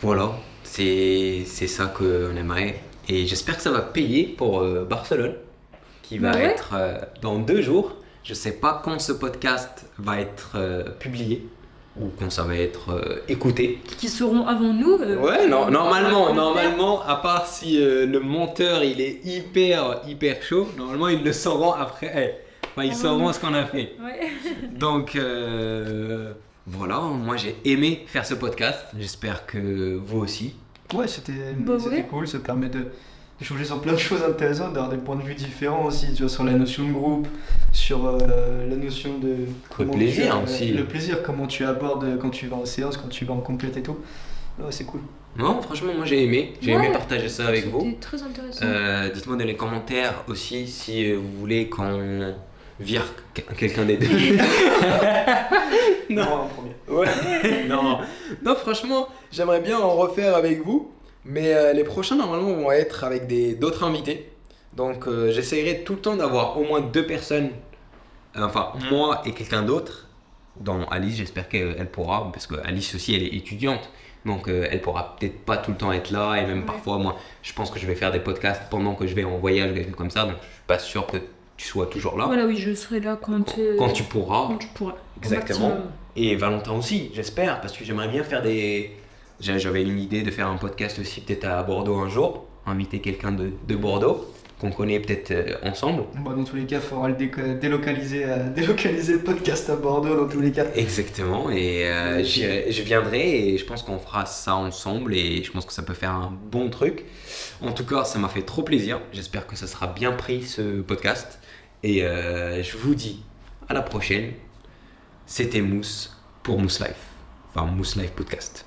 Voilà, c'est ça qu'on aimerait. Et j'espère que ça va payer pour Barcelone, qui va Bah ouais. être dans 2 jours. Je sais pas quand ce podcast va être publié ou quand ça va être écouté. qui seront avant nous. Ouais, non, commentaires. normalement, à part si le monteur il est hyper chaud, normalement ils le sauront après. Enfin, ils Ah sauront ouais. ce qu'on a fait. Ouais. Donc voilà, moi j'ai aimé faire ce podcast. J'espère que vous aussi. Ouais, c'était ouais. cool, ça permet d'échanger sur plein de choses intéressantes, d'avoir des points de vue différents aussi, tu vois, sur la notion de groupe, sur la notion de... comment plaisir tu, aussi. Le plaisir, comment tu abordes quand tu vas en séance, quand tu vas en complète et tout. Ouais, c'est cool. Non, franchement, moi j'ai aimé. J'ai Ouais. aimé partager ça avec vous. C'était très intéressant. Dites-moi dans les commentaires aussi si vous voulez qu'on vire quelqu'un des deux. Non, en premier. Ouais, non, franchement, j'aimerais bien en refaire avec vous, mais les prochains normalement vont être avec d'autres invités. Donc j'essaierai tout le temps d'avoir au moins 2 personnes, enfin moi et quelqu'un d'autre. Dans Alice, j'espère qu'elle pourra, parce que Alice aussi elle est étudiante, donc elle pourra peut-être pas tout le temps être là, et même Ouais. parfois moi je pense que je vais faire des podcasts pendant que je vais en voyage, des trucs comme ça, donc je suis pas sûr que tu sois toujours là. Voilà, oui, je serai là Quand tu pourras. quand tu pourras. Au Exactement. maximum. Et Valentin aussi, j'espère, parce que j'aimerais bien faire des... J'avais une idée de faire un podcast aussi peut-être à Bordeaux un jour, inviter quelqu'un de Bordeaux, qu'on connaît peut-être ensemble. Bon, dans tous les cas, il faudra délocaliser le podcast à Bordeaux dans tous les cas. Exactement, et je viendrai et je pense qu'on fera ça ensemble et je pense que ça peut faire un bon truc. En tout cas, ça m'a fait trop plaisir, j'espère que ça sera bien pris ce podcast et je vous dis à la prochaine. C'était Mousse pour Mousse Life, enfin Mousse Life Podcast.